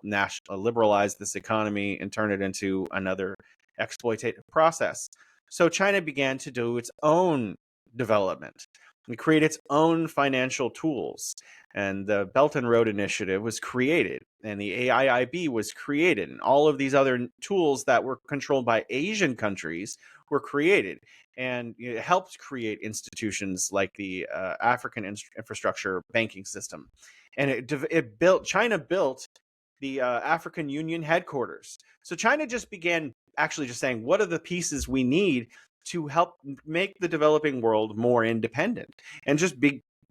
liberalize this economy and turn it into another exploitative process. So China began to do its own development and create its own financial tools. And the Belt and Road Initiative was created, and the AIIB was created, and all of these other tools that were controlled by Asian countries were created. And it helped create institutions like the African infrastructure banking system. And China built the African Union headquarters. So China just began actually just saying, what are the pieces we need to help make the developing world more independent? And just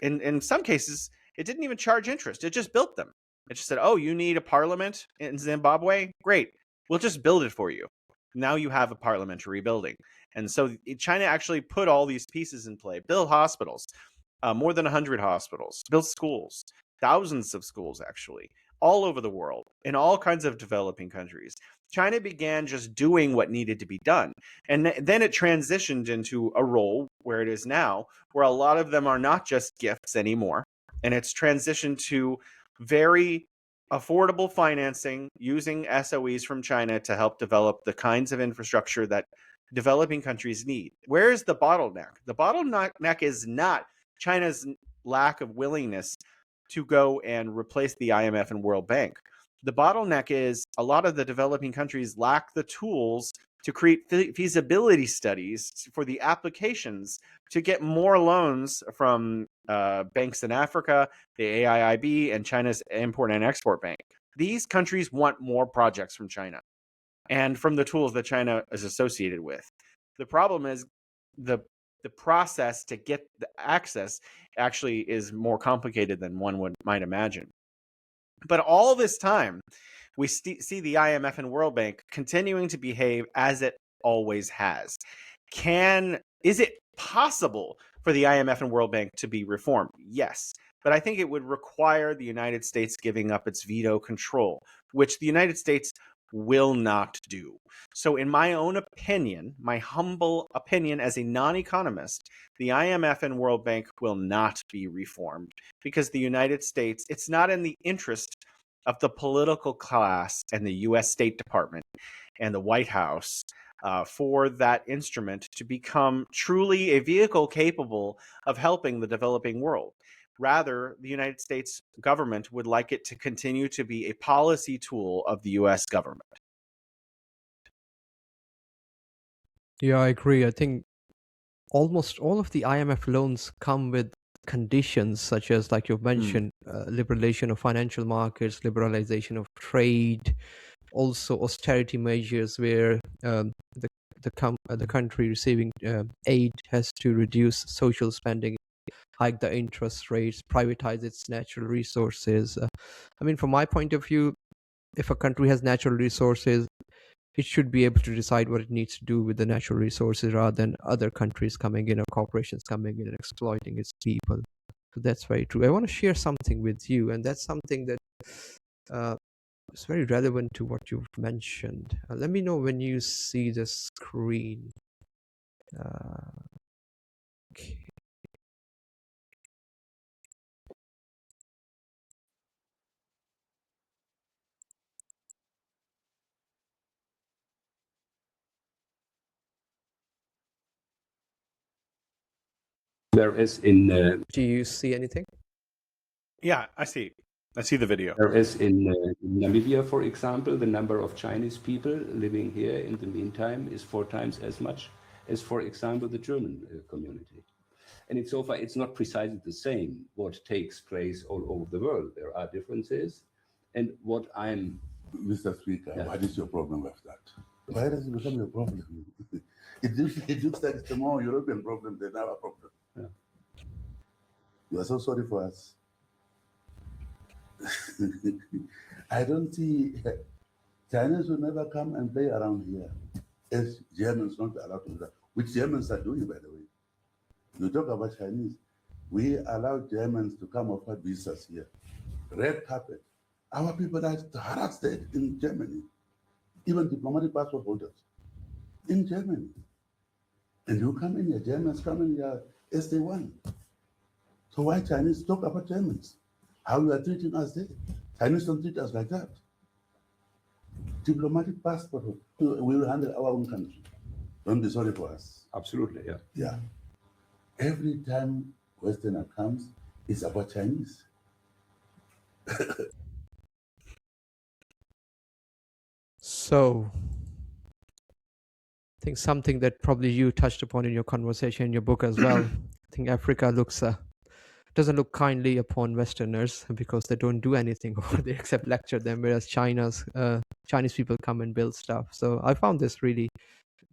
in some cases, it didn't even charge interest. It just built them. It just said, oh, you need a parliament in Zimbabwe? Great. We'll just build it for you. Now you have a parliamentary building. And so China actually put all these pieces in play, built hospitals, more than 100 hospitals, built schools, thousands of schools actually, all over the world, in all kinds of developing countries. China began just doing what needed to be done. And then it transitioned into a role where it is now, where a lot of them are not just gifts anymore. And it's transitioned to very affordable financing using SOEs from China to help develop the kinds of infrastructure that developing countries need. Where is the bottleneck? The bottleneck is not China's lack of willingness to go and replace the IMF and World Bank. The bottleneck is a lot of the developing countries lack the tools to create feasibility studies for the applications to get more loans from banks in Africa, the AIIB, and China's Import and Export Bank. These countries want more projects from China and from the tools that China is associated with. The problem is the process to get the access actually is more complicated than one might imagine. But all this time, we see the IMF and World Bank continuing to behave as it always has. Is it possible for the IMF and World Bank to be reformed? Yes. But I think it would require the United States giving up its veto control, which the United States will not do. So in my own opinion, my humble opinion as a non-economist, the IMF and World Bank will not be reformed because the United States, it's not in the interest of the political class and the US State Department and the White House for that instrument to become truly a vehicle capable of helping the developing world. Rather, the United States government would like it to continue to be a policy tool of the US government. Yeah, I agree. I think almost all of the IMF loans come with conditions such as, like you've mentioned, liberalization of financial markets, liberalization of trade, also austerity measures where the country receiving aid has to reduce social spending, hike the interest rates, privatize its natural resources. I mean, from my point of view, if a country has natural resources, it should be able to decide what it needs to do with the natural resources rather than other countries coming in or corporations coming in and exploiting its people. So that's very true. I want to share something with you, and that's something that is very relevant to what you've mentioned. Let me know when you see the screen. Okay. There is in. Do you see anything? Yeah, I see the video. There is in Namibia, for example, the number of Chinese people living here in the meantime is 4 times as much as, for example, the German community. And it's so far, it's not precisely the same what takes place all over the world. There are differences. And what I'm... Mr. Speaker, what is your problem with that? Why does it become a problem? It looks like it's a more European problem than our problem. Yeah. You are so sorry for us. I don't see Chinese will never come and play around here as Germans not allowed to do that, which Germans are doing, by the way. You talk about Chinese, we allow Germans to come offer visas here. Red carpet. Our people are harassed in Germany, even diplomatic passport holders in Germany. And you come in here, Germans come in here, as they want. So why Chinese talk about Germans? How you are treating us there? Chinese don't treat us like that. Diplomatic passport, we will handle our own country. Don't be sorry for us. Absolutely, yeah. Yeah. Every time Westerner comes, it's about Chinese. So, I think something that probably you touched upon in your conversation in your book as well. I think Africa doesn't look kindly upon Westerners because they don't do anything or they except lecture them, whereas Chinese people come and build stuff. So I found this really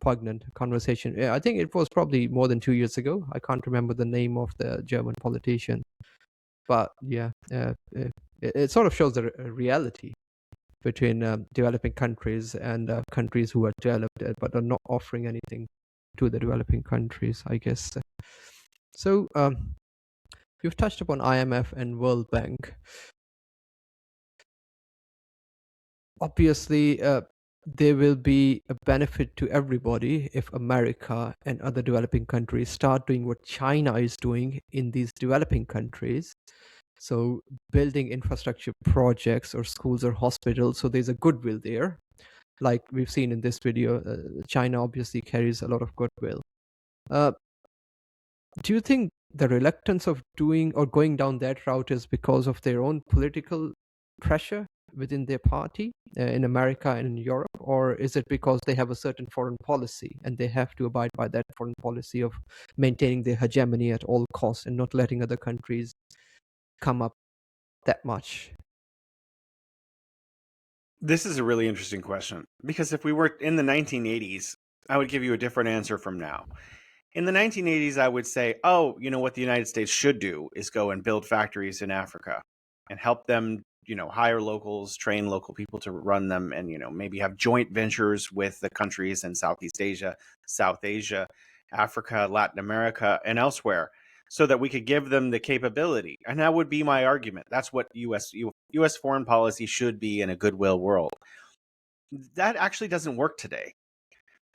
poignant conversation. I think it was probably more than 2 years ago. I can't remember the name of the German politician, but yeah, it sort of shows the reality between developing countries and countries who are developed but are not offering anything to the developing countries, I guess. So you've touched upon IMF and World Bank. Obviously, there will be a benefit to everybody if America and other developing countries start doing what China is doing in these developing countries. So building infrastructure projects or schools or hospitals. So there's a goodwill there. Like we've seen in this video, China obviously carries a lot of goodwill. Do you think the reluctance of doing or going down that route is because of their own political pressure within their party in America and in Europe, or is it because they have a certain foreign policy and they have to abide by that foreign policy of maintaining their hegemony at all costs and not letting other countries come up that much? This is a really interesting question, because if we were in the 1980s, I would give you a different answer from now. In the 1980s, I would say, oh, you know what the United States should do is go and build factories in Africa and help them, hire locals, train local people to run them, and, maybe have joint ventures with the countries in Southeast Asia, South Asia, Africa, Latin America, and elsewhere, so that we could give them the capability. And that would be my argument. That's what U.S. foreign policy should be in a goodwill world. That actually doesn't work today,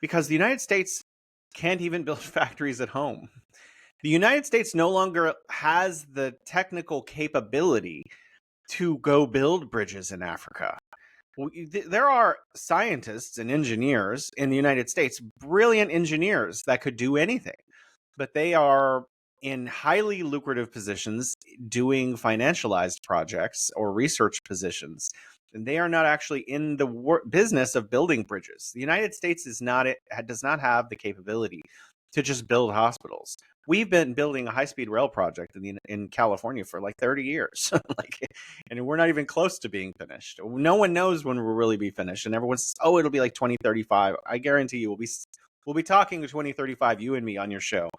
because the United States can't even build factories at home. The United States no longer has the technical capability to go build bridges in Africa. There are scientists and engineers in the United States, brilliant engineers that could do anything, but they are in highly lucrative positions doing financialized projects or research positions. And they are not actually in the business of building bridges. The United States does not have the capability to just build hospitals. We've been building a high-speed rail project in California for like 30 years, and we're not even close to being finished. No one knows when we'll really be finished, and everyone says, "Oh, it'll be like 2035." I guarantee you, we'll be talking to 2035, you and me, on your show,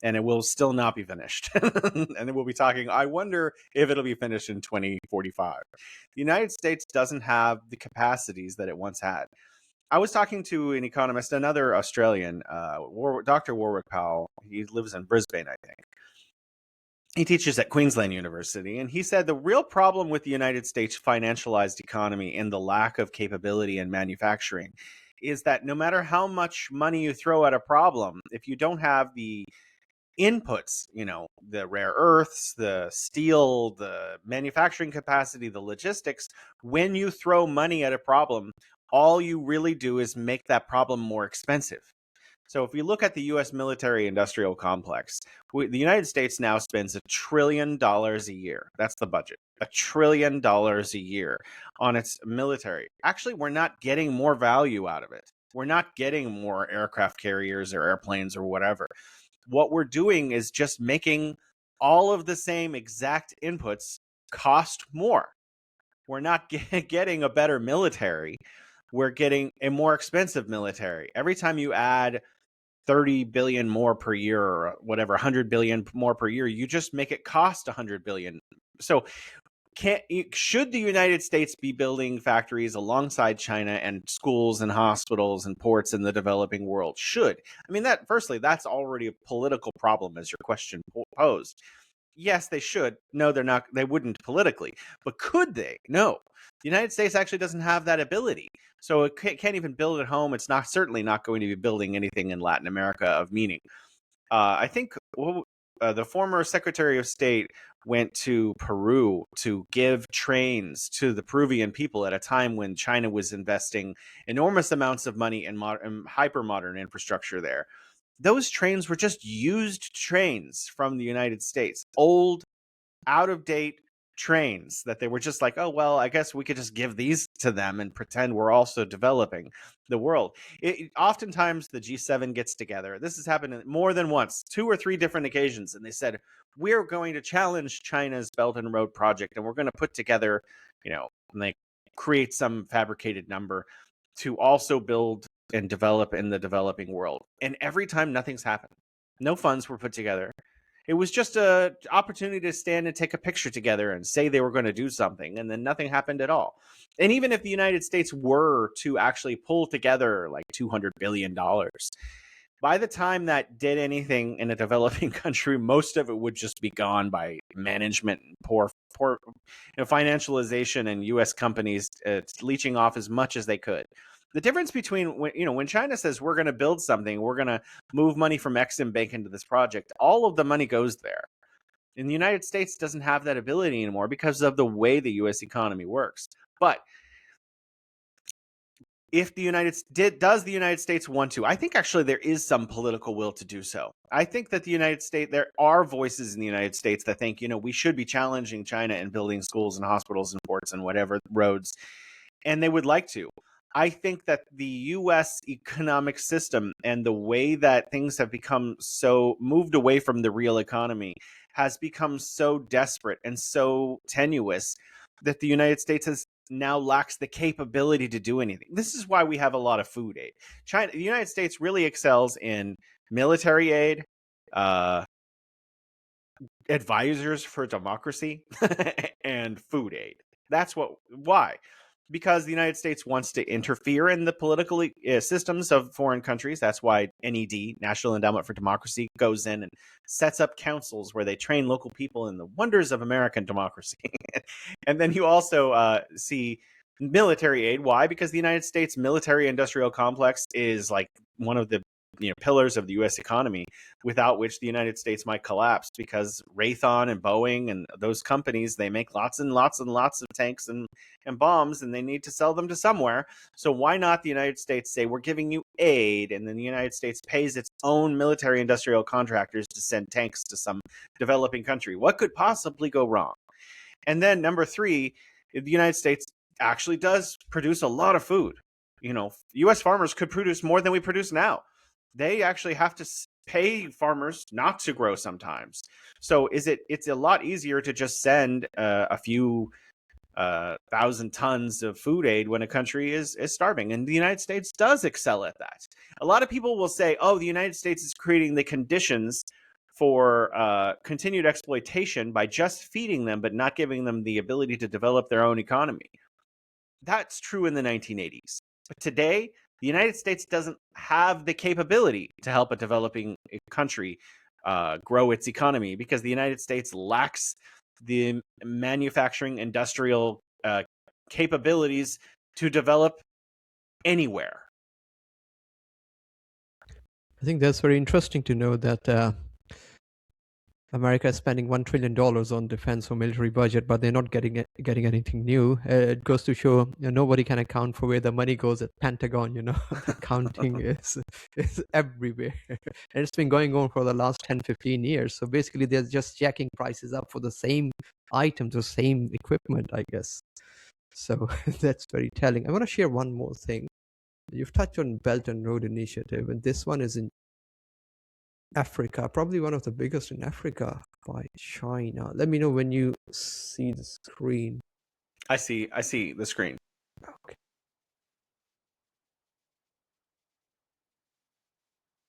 and it will still not be finished. And then we'll be talking, I wonder if it'll be finished in 2045. The United States doesn't have the capacities that it once had. I was talking to an economist, another Australian, Dr. Warwick Powell. He lives in Brisbane, I think. He teaches at Queensland University, and he said the real problem with the United States financialized economy and the lack of capability in manufacturing is that no matter how much money you throw at a problem, if you don't have the inputs, the rare earths, the steel, the manufacturing capacity, the logistics, when you throw money at a problem, all you really do is make that problem more expensive. So if you look at the U.S. military industrial complex, the United States now spends $1 trillion a year. That's the budget. $1 trillion a year on its military. Actually, we're not getting more value out of it. We're not getting more aircraft carriers or airplanes or whatever. What we're doing is just making all of the same exact inputs cost more. We're not getting a better military. We're getting a more expensive military. Every time you add 30 billion more per year or whatever, 100 billion more per year, you just make it cost 100 billion. So should the United States be building factories alongside China and schools and hospitals and ports in the developing world? Should. I mean, firstly, that's already a political problem, as your question posed. Yes, they should. No, they're not. They wouldn't politically. But could they? No. The United States actually doesn't have that ability. So it can't even build at home. It's certainly not going to be building anything in Latin America of meaning. I think the former Secretary of State went to Peru to give trains to the Peruvian people at a time when China was investing enormous amounts of money in hyper-modern infrastructure there. Those trains were just used trains from the United States, old, out-of-date trains that they were just like, oh, well, I guess we could just give these to them and pretend we're also developing the world. Oftentimes the G7 gets together. This has happened more than once, 2 or 3 different occasions, and they said, we're going to challenge China's Belt and Road project, and we're going to put together, and they create some fabricated number to also build and develop in the developing world. And every time nothing's happened. No funds were put together. It was just an opportunity to stand and take a picture together and say they were going to do something, and then nothing happened at all. And even if the United States were to actually pull together like $200 billion, by the time that did anything in a developing country, most of it would just be gone by management and poor financialization and U.S. companies leeching off as much as they could. The difference between when China says we're going to build something, we're going to move money from Exim Bank into this project, all of the money goes there. And the United States doesn't have that ability anymore because of the way the U.S. economy works. But if does the United States want to? I think actually there is some political will to do so. I think that there are voices in the United States that think, we should be challenging China and building schools and hospitals and ports and whatever roads, and they would like to. I think that the U.S. economic system and the way that things have become so moved away from the real economy has become so desperate and so tenuous that the United States now lacks the capability to do anything. This is why we have a lot of food aid. The United States really excels in military aid, advisors for democracy, and food aid. That's why. Because the United States wants to interfere in the political systems of foreign countries. That's why NED, National Endowment for Democracy, goes in and sets up councils where they train local people in the wonders of American democracy. And then you also see military aid. Why? Because the United States military-industrial complex is like one of the pillars of the U.S. economy, without which the United States might collapse, because Raytheon and Boeing and those companies, they make lots and lots and lots of tanks and bombs, and they need to sell them to somewhere. So why not the United States say, we're giving you aid, and then the United States pays its own military industrial contractors to send tanks to some developing country? What could possibly go wrong? And then number 3, the United States actually does produce a lot of food. U.S. farmers could produce more than we produce now. They actually have to pay farmers not to grow sometimes. So it's a lot easier to just send a few 1,000 tons of food aid when a country is starving. And the United States does excel at that. A lot of people will say, oh, the United States is creating the conditions for continued exploitation by just feeding them, but not giving them the ability to develop their own economy. That's true in the 1980s. But today, the United States doesn't have the capability to help a developing country grow its economy, because the United States lacks the manufacturing industrial capabilities to develop anywhere. I think that's very interesting to know that America is spending $1 trillion on defense or military budget, but they're not getting anything new. It goes to show nobody can account for where the money goes at Pentagon. The counting is everywhere. And it's been going on for the last 10, 15 years. So basically, they're just jacking prices up for the same items or same equipment, I guess. So that's very telling. I want to share one more thing. You've touched on Belt and Road Initiative, and this one is in Africa, probably one of the biggest in Africa by China. Let me know when you see the screen. I see the screen. Okay.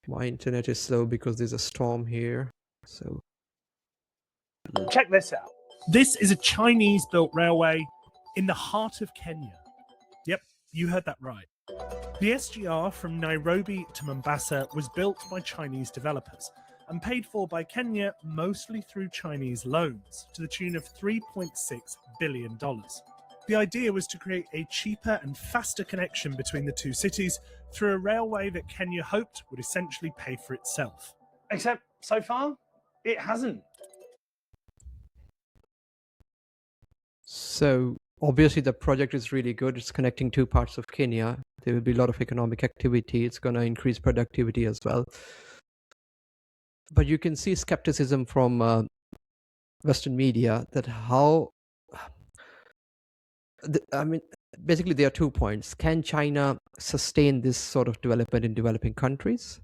My internet is slow because there's a storm here. So check this out. This is a Chinese-built railway in the heart of Kenya. Yep, you heard that right. The SGR from Nairobi to Mombasa was built by Chinese developers and paid for by Kenya mostly through Chinese loans to the tune of $3.6 billion. The idea was to create a cheaper and faster connection between the two cities through a railway that Kenya hoped would essentially pay for itself. Except so far, It hasn't. So obviously the project is really good. It's connecting two parts of Kenya. There will be a lot of economic activity. It's going to increase productivity as well. But you can see skepticism from Western media that basically there are 2 points. Can China sustain this sort of development in developing countries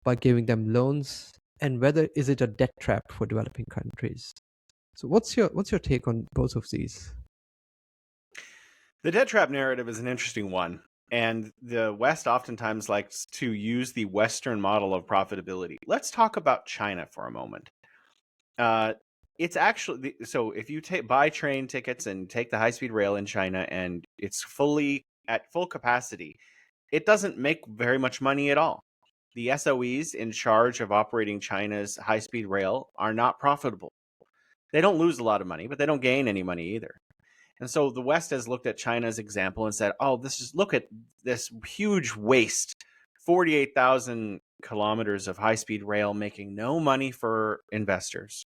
by giving them loans? And whether is it a debt trap for developing countries? So what's your take on both of these? The debt trap narrative is an interesting one. And the West oftentimes likes to use the Western model of profitability. Let's talk about China for a moment. It's actually, so if you buy train tickets and take the high-speed rail in China and it's at full capacity, it doesn't make very much money at all. The SOEs in charge of operating China's high-speed rail are not profitable. They don't lose a lot of money, but they don't gain any money either. And so the West has looked at China's example and said, oh, look at this huge waste, 48,000 kilometers of high-speed rail making no money for investors.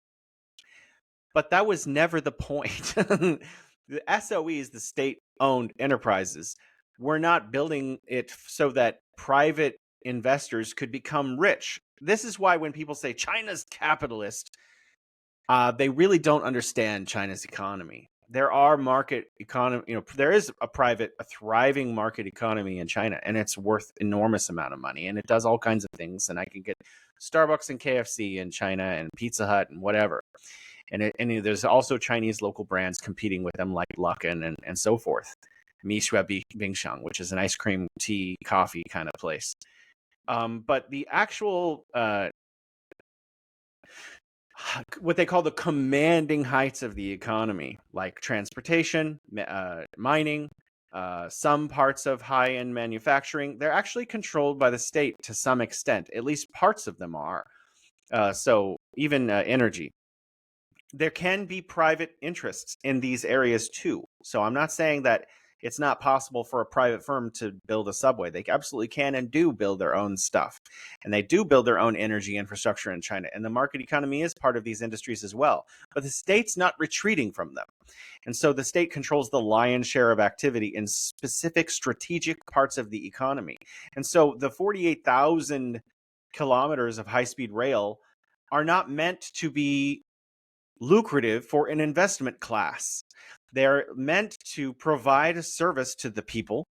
But that was never the point. The SOEs, the state-owned enterprises, were not building it so that private investors could become rich. This is why when people say China's capitalist, they really don't understand China's economy. There are market economy, there is a thriving market economy in China, and it's worth enormous amount of money, and it does all kinds of things. And I can get Starbucks and KFC in China and Pizza Hut and whatever. And there's also Chinese local brands competing with them like Luckin and so forth. Mixue Bingshang, which is an ice cream, tea, coffee kind of place. But the actual what they call the commanding heights of the economy, like transportation, mining, some parts of high-end manufacturing, they're actually controlled by the state to some extent. At least parts of them are. So even energy. There can be private interests in these areas too. So I'm not saying that it's not possible for a private firm to build a subway. They absolutely can and do build their own stuff. And they do build their own energy infrastructure in China. And the market economy is part of these industries as well. But the state's not retreating from them. And so the state controls the lion's share of activity in specific strategic parts of the economy. And so the 48,000 kilometers of high-speed rail are not meant to be lucrative for an investment class. They're meant to provide a service to the people,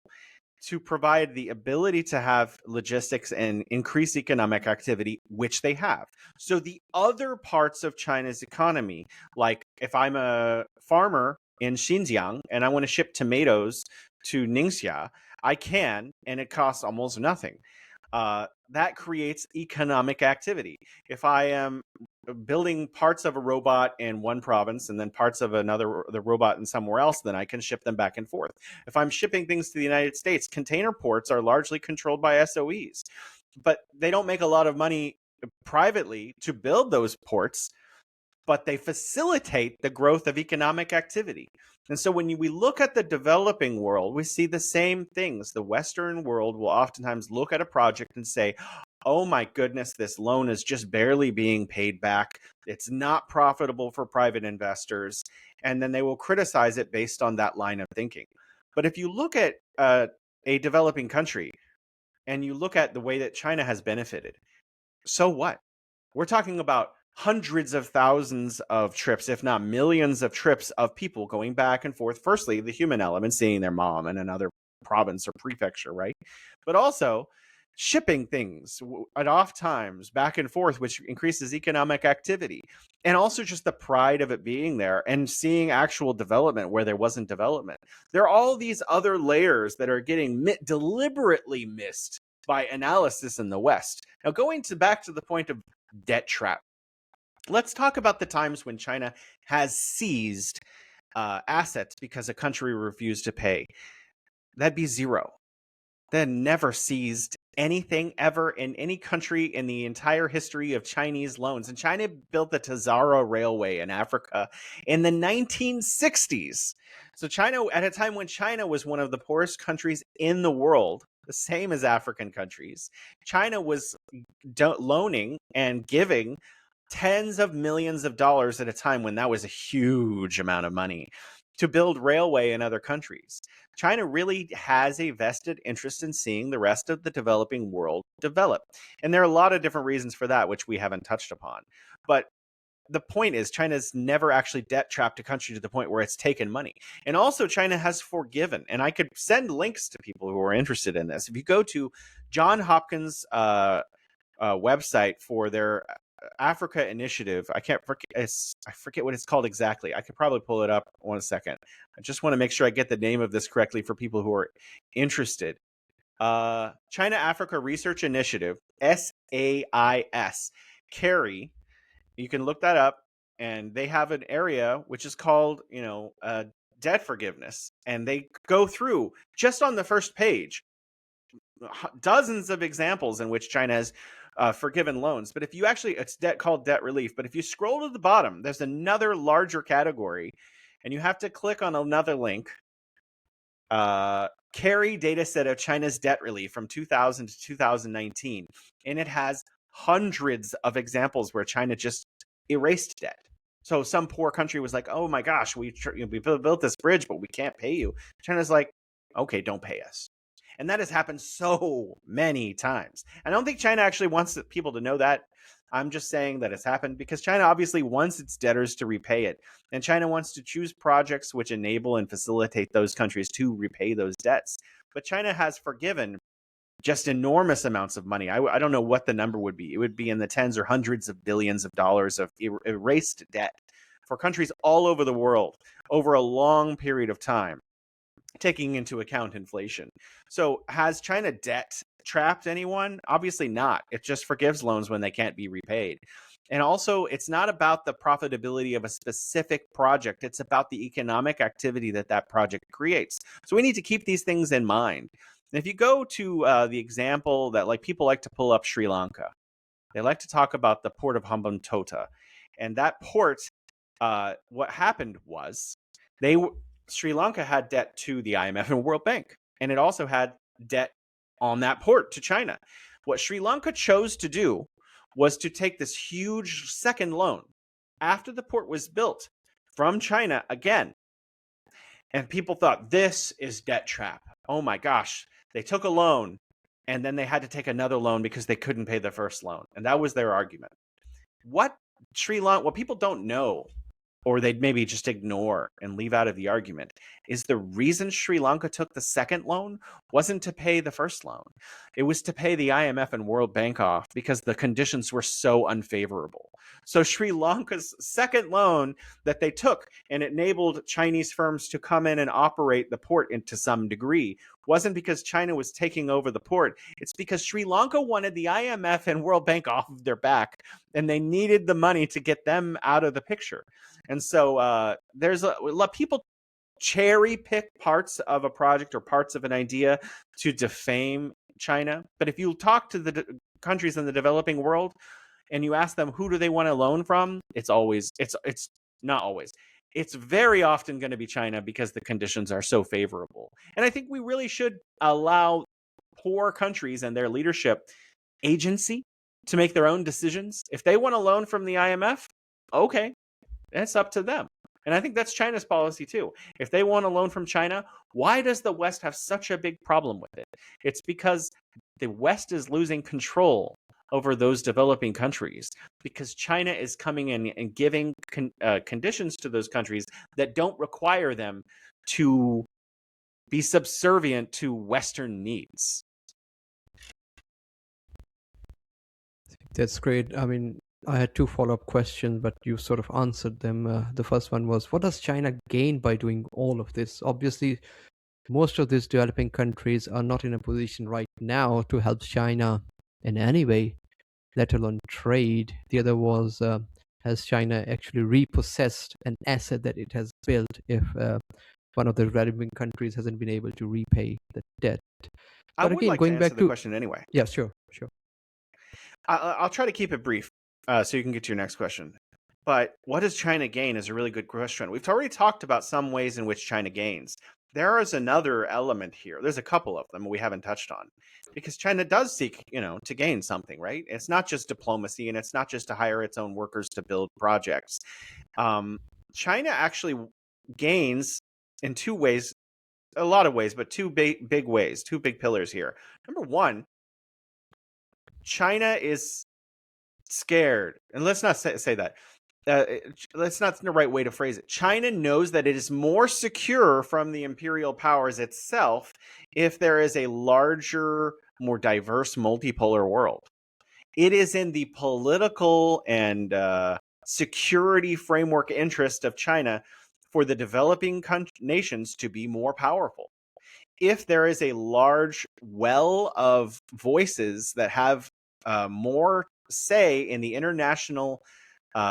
to provide the ability to have logistics and increase economic activity, which they have. So the other parts of China's economy, like if I'm a farmer in Xinjiang and I want to ship tomatoes to Ningxia, I can, and it costs almost nothing. That creates economic activity. If I am building parts of a robot in one province and then parts of the robot in somewhere else, then I can ship them back and forth. If I'm shipping things to the United States, container ports are largely controlled by SOEs, but they don't make a lot of money privately to build those ports, but they facilitate the growth of economic activity. And so when we look at the developing world, we see the same things. The Western world will oftentimes look at a project and say, oh my goodness, this loan is just barely being paid back. It's not profitable for private investors. And then they will criticize it based on that line of thinking. But if you look at a developing country and you look at the way that China has benefited, so what? We're talking about hundreds of thousands of trips, if not millions of trips of people going back and forth. Firstly, the human element, seeing their mom in another province or prefecture, right? But also shipping things at off times back and forth, which increases economic activity. And also just the pride of it being there and seeing actual development where there wasn't development. There are all these other layers that are getting deliberately missed by analysis in the West. Now, going back to the point of debt trap, let's talk about the times when China has seized assets because a country refused to pay. That'd be zero. They never seized anything ever in any country in the entire history of Chinese loans. And China built the Tazara Railway in Africa in the 1960s. So China, at a time when China was one of the poorest countries in the world, the same as African countries, China was loaning and giving tens of millions of dollars at a time when that was a huge amount of money to build railway in other countries. China really has a vested interest in seeing the rest of the developing world develop. And there are a lot of different reasons for that, which we haven't touched upon. But the point is, China's never actually debt trapped a country to the point where it's taken money. And also, China has forgiven. And I could send links to people who are interested in this. If you go to John Hopkins' website for their Africa initiative, I forget what it's called exactly. I could probably pull it up 1 second. I just want to make sure I get the name of this correctly for people who are interested. China Africa Research Initiative, SAIS, CARI. You can look that up, and they have an area which is called, debt forgiveness. And they go through, just on the first page, dozens of examples in which China has forgiven loans. But if you actually, it's called debt relief. But if you scroll to the bottom, there's another larger category, and you have to click on another link. CARI data set of China's debt relief from 2000 to 2019. And it has hundreds of examples where China just erased debt. So some poor country was like, oh my gosh, we built this bridge, but we can't pay you. China's like, okay, don't pay us. And that has happened so many times. I don't think China actually wants people to know that. I'm just saying that it's happened because China obviously wants its debtors to repay it. And China wants to choose projects which enable and facilitate those countries to repay those debts. But China has forgiven just enormous amounts of money. I don't know what the number would be. It would be in the tens or hundreds of billions of dollars of erased debt for countries all over the world over a long period of time, taking into account inflation. So has China debt trapped anyone? Obviously not. It just forgives loans when they can't be repaid. And also, it's not about the profitability of a specific project. It's about the economic activity that project creates. So we need to keep these things in mind. And if you go to the example that people like to pull up Sri Lanka, they like to talk about the port of Hambantota. And that port, what happened was Sri Lanka had debt to the IMF and World Bank, and it also had debt on that port to China. What Sri Lanka chose to do was to take this huge second loan after the port was built from China again. And people thought, this is debt trap. Oh my gosh. They took a loan, and then they had to take another loan because they couldn't pay the first loan. And that was their argument. What people don't know, or they'd maybe just ignore and leave out of the argument, is the reason Sri Lanka took the second loan wasn't to pay the first loan. It was to pay the IMF and World Bank off because the conditions were so unfavorable. So Sri Lanka's second loan that they took and enabled Chinese firms to come in and operate the port to some degree wasn't because China was taking over the port. It's because Sri Lanka wanted the IMF and World Bank off of their back, and they needed the money to get them out of the picture. And so there's a lot of people cherry pick parts of a project or parts of an idea to defame China. But if you talk to the countries in the developing world and you ask them who do they want a loan from, it's not always. It's very often going to be China because the conditions are so favorable. And I think we really should allow poor countries and their leadership agency to make their own decisions. If they want a loan from the IMF, okay, that's up to them. And I think that's China's policy too. If they want a loan from China, why does the West have such a big problem with it? It's because the West is losing control over those developing countries because China is coming in and giving conditions to those countries that don't require them to be subservient to Western needs. That's great. I mean, I had two follow-up questions, but you sort of answered them. The first one was, what does China gain by doing all of this? Obviously, most of these developing countries are not in a position right now to help China in any way, let alone trade. The other was, has China actually repossessed an asset that it has built if one of the developing countries hasn't been able to repay the debt? But I would like to answer the question anyway. Yeah, sure. I'll try to keep it brief so you can get to your next question. But what does China gain is a really good question. We've already talked about some ways in which China gains. there is another element here. There's a couple of them we haven't touched on, because China does seek, to gain something, right? It's not just diplomacy, and it's not just to hire its own workers to build projects. China actually gains in two ways, a lot of ways, but two big ways, two big pillars here. Number one, China is scared, and let's not say that. That's not the right way to phrase it. China knows that it is more secure from the imperial powers itself if there is a larger, more diverse, multipolar world. It is in the political and security framework interest of China for the developing nations to be more powerful. If there is a large well of voices that have more say in the international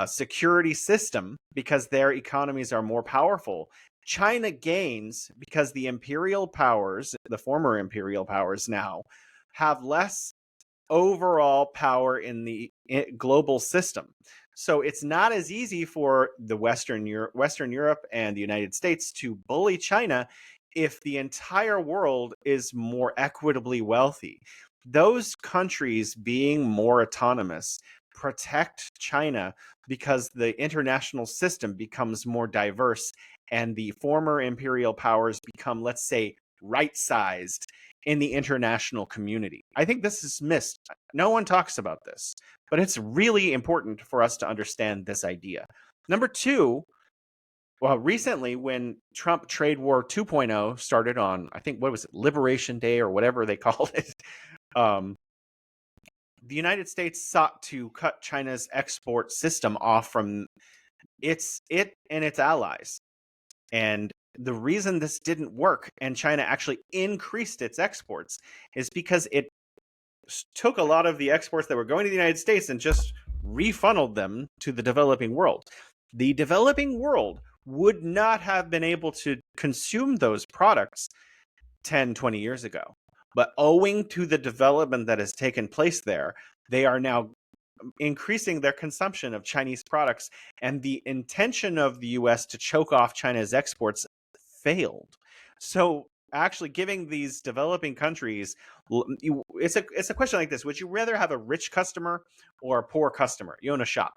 security system because their economies are more powerful, China gains because the imperial powers, the former imperial powers now, have less overall power in the global system. So it's not as easy for the Western Europe and the United States to bully China if the entire world is more equitably wealthy. Those countries being more autonomous protect China because the international system becomes more diverse and the former imperial powers become, let's say, right-sized in the international community. I think this is missed. No one talks about this, but it's really important for us to understand this idea. Number two, well, recently when Trump Trade War 2.0 started on, I think, what was it, Liberation Day or whatever they called it, the United States sought to cut China's export system off from it and its allies. And the reason this didn't work and China actually increased its exports is because it took a lot of the exports that were going to the United States and just refunneled them to the developing world. The developing world would not have been able to consume those products 10, 20 years ago. But owing to the development that has taken place there, they are now increasing their consumption of Chinese products, and the intention of the US to choke off China's exports failed. So actually giving these developing countries, it's a question like this: would you rather have a rich customer or a poor customer? You own a shop.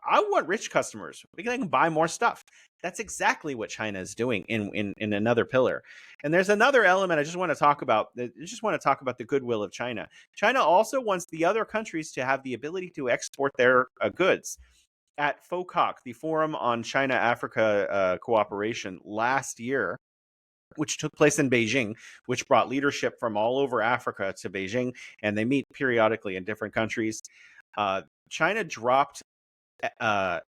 I want rich customers because they can buy more stuff. That's exactly what China is doing in another pillar. And there's another element I just want to talk about. I just want to talk about the goodwill of China. China also wants the other countries to have the ability to export their goods. At FOCAC, the Forum on China-Africa Cooperation last year, which took place in Beijing, which brought leadership from all over Africa to Beijing, and they meet periodically in different countries. China dropped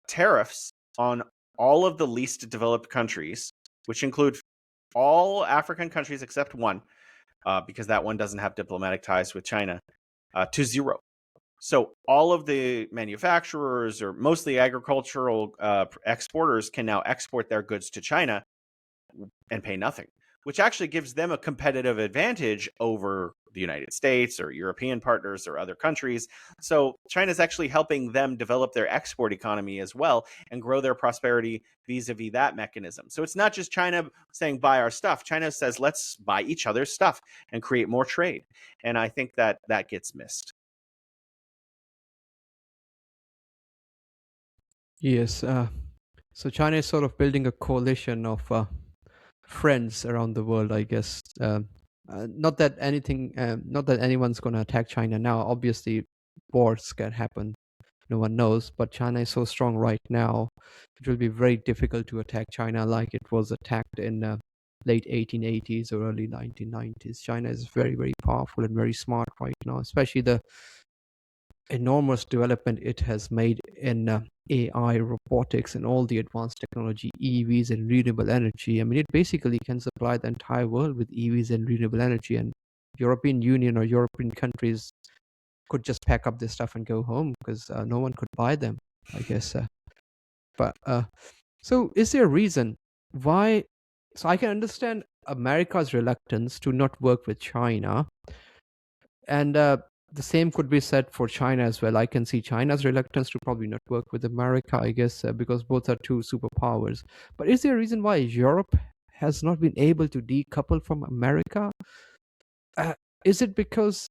tariffs on all of the least developed countries, which include all African countries except one, because that one doesn't have diplomatic ties with China, to zero. So all of the manufacturers, or mostly agricultural exporters, can now export their goods to China and pay nothing, which actually gives them a competitive advantage over the United States or European partners or other countries. So China's actually helping them develop their export economy as well and grow their prosperity vis-a-vis that mechanism. So it's not just China saying buy our stuff. China says let's buy each other's stuff and create more trade. And I think that gets missed. Yes. So China is sort of building a coalition of friends around the world, I guess. Not that anyone's going to attack China now. Obviously, wars can happen. No one knows. But China is so strong right now, it will be very difficult to attack China like it was attacked in late 1880s or early 1990s. China is very, very powerful and very smart right now, especially the enormous development it has made in AI, robotics, and all the advanced technology, EVs and renewable energy. I mean, it basically can supply the entire world with EVs and renewable energy, and European Union or European countries could just pack up this stuff and go home because no one could buy them, I guess. So is there a reason why? So I can understand America's reluctance to not work with China, and the same could be said for China as well. I can see China's reluctance to probably not work with America, I guess, because both are two superpowers. But is there a reason why Europe has not been able to decouple from America. Is it because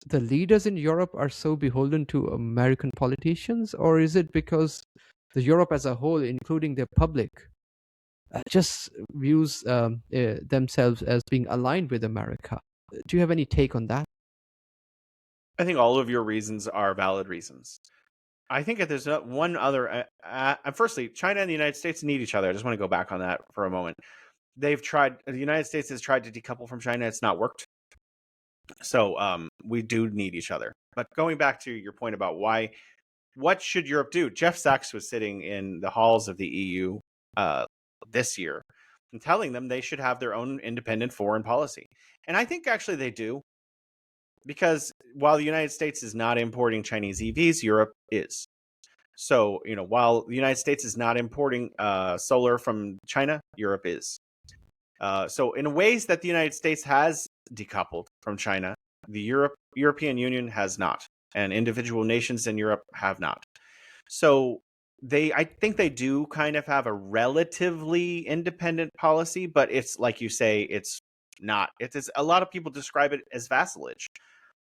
the leaders in Europe are so beholden to American politicians, or is it because the Europe as a whole, including their public, just views themselves as being aligned with America? Do you have any take on that? I think all of your reasons are valid reasons. I think that there's one other. Firstly, China and the United States need each other. I just want to go back on that for a moment. They've tried. The United States has tried to decouple from China. It's not worked. So we do need each other. But going back to your point about what should Europe do? Jeff Sachs was sitting in the halls of the EU this year and telling them they should have their own independent foreign policy. And I think actually they do. Because while the United States is not importing Chinese EVs, Europe is. So, while the United States is not importing solar from China, Europe is. So in ways that the United States has decoupled from China, the European Union has not. And individual nations in Europe have not. So I think they do kind of have a relatively independent policy, but it's like you say, it's not. A lot of people describe it as vassalage,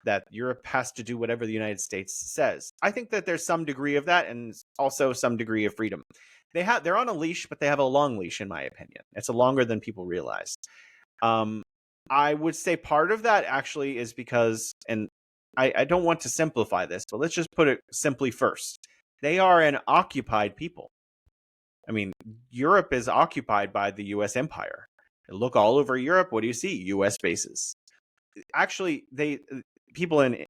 that Europe has to do whatever the United States says. I think that there's some degree of that and also some degree of freedom. They're on a leash, but they have a long leash, in my opinion. It's longer than people realize. I would say part of that actually is because, and I don't want to simplify this, but let's just put it simply first. They are an occupied people. I mean, Europe is occupied by the U.S. empire. Look all over Europe. What do you see? U.S. bases. Actually, people in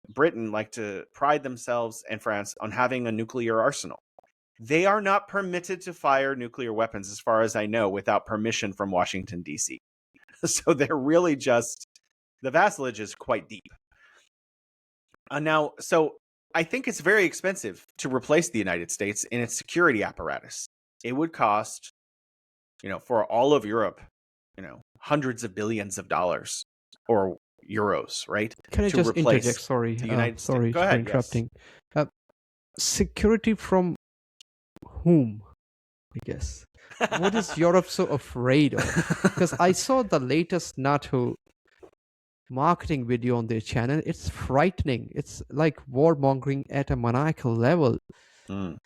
Britain like to pride themselves, and France, on having a nuclear arsenal. They are not permitted to fire nuclear weapons, as far as I know, without permission from Washington, D.C. So they're really just, the vassalage is quite deep. So I think it's very expensive to replace the United States in its security apparatus. It would cost, for all of Europe, hundreds of billions of dollars or euros, right? Can I just interject? Sorry, sorry Go ahead, for interrupting. Yes. Security from whom? I guess. What is Europe so afraid of? Because I saw the latest NATO marketing video on their channel. It's frightening. It's like warmongering at a maniacal level.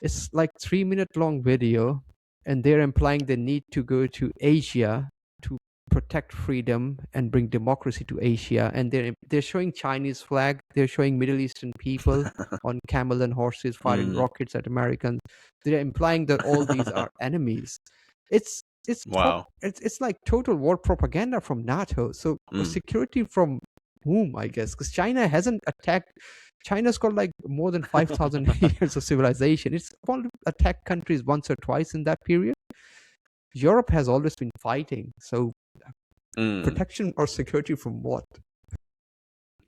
It's like 3-minute long video, and they're implying they need to go to Asia to protect freedom and bring democracy to Asia. And they're showing Chinese flag. They're showing Middle Eastern people on camel and horses firing rockets at Americans. They're implying that all these are enemies. It's wow. It's like total war propaganda from NATO. So security from whom, I guess? Because China hasn't attacked. China's got like more than 5,000 years of civilization. It's attacked countries once or twice in that period. Europe has always been fighting. So protection or security from what?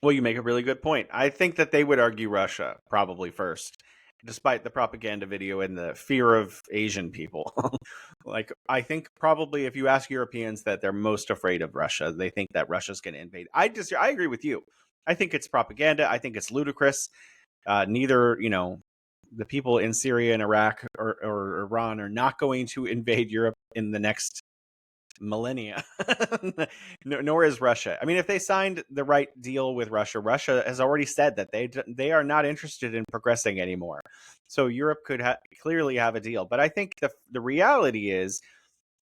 Well, you make a really good point. I think that they would argue Russia probably first, despite the propaganda video and the fear of Asian people. I think probably if you ask Europeans that they're most afraid of Russia, they think that Russia's going to invade. I agree with you. I think it's propaganda. I think it's ludicrous. Neither, the people in Syria and Iraq or Iran are not going to invade Europe in the next millennia. Nor is Russia. I mean, if they signed the right deal with Russia, Russia has already said that they are not interested in progressing anymore. So Europe could clearly have a deal. But I think the reality is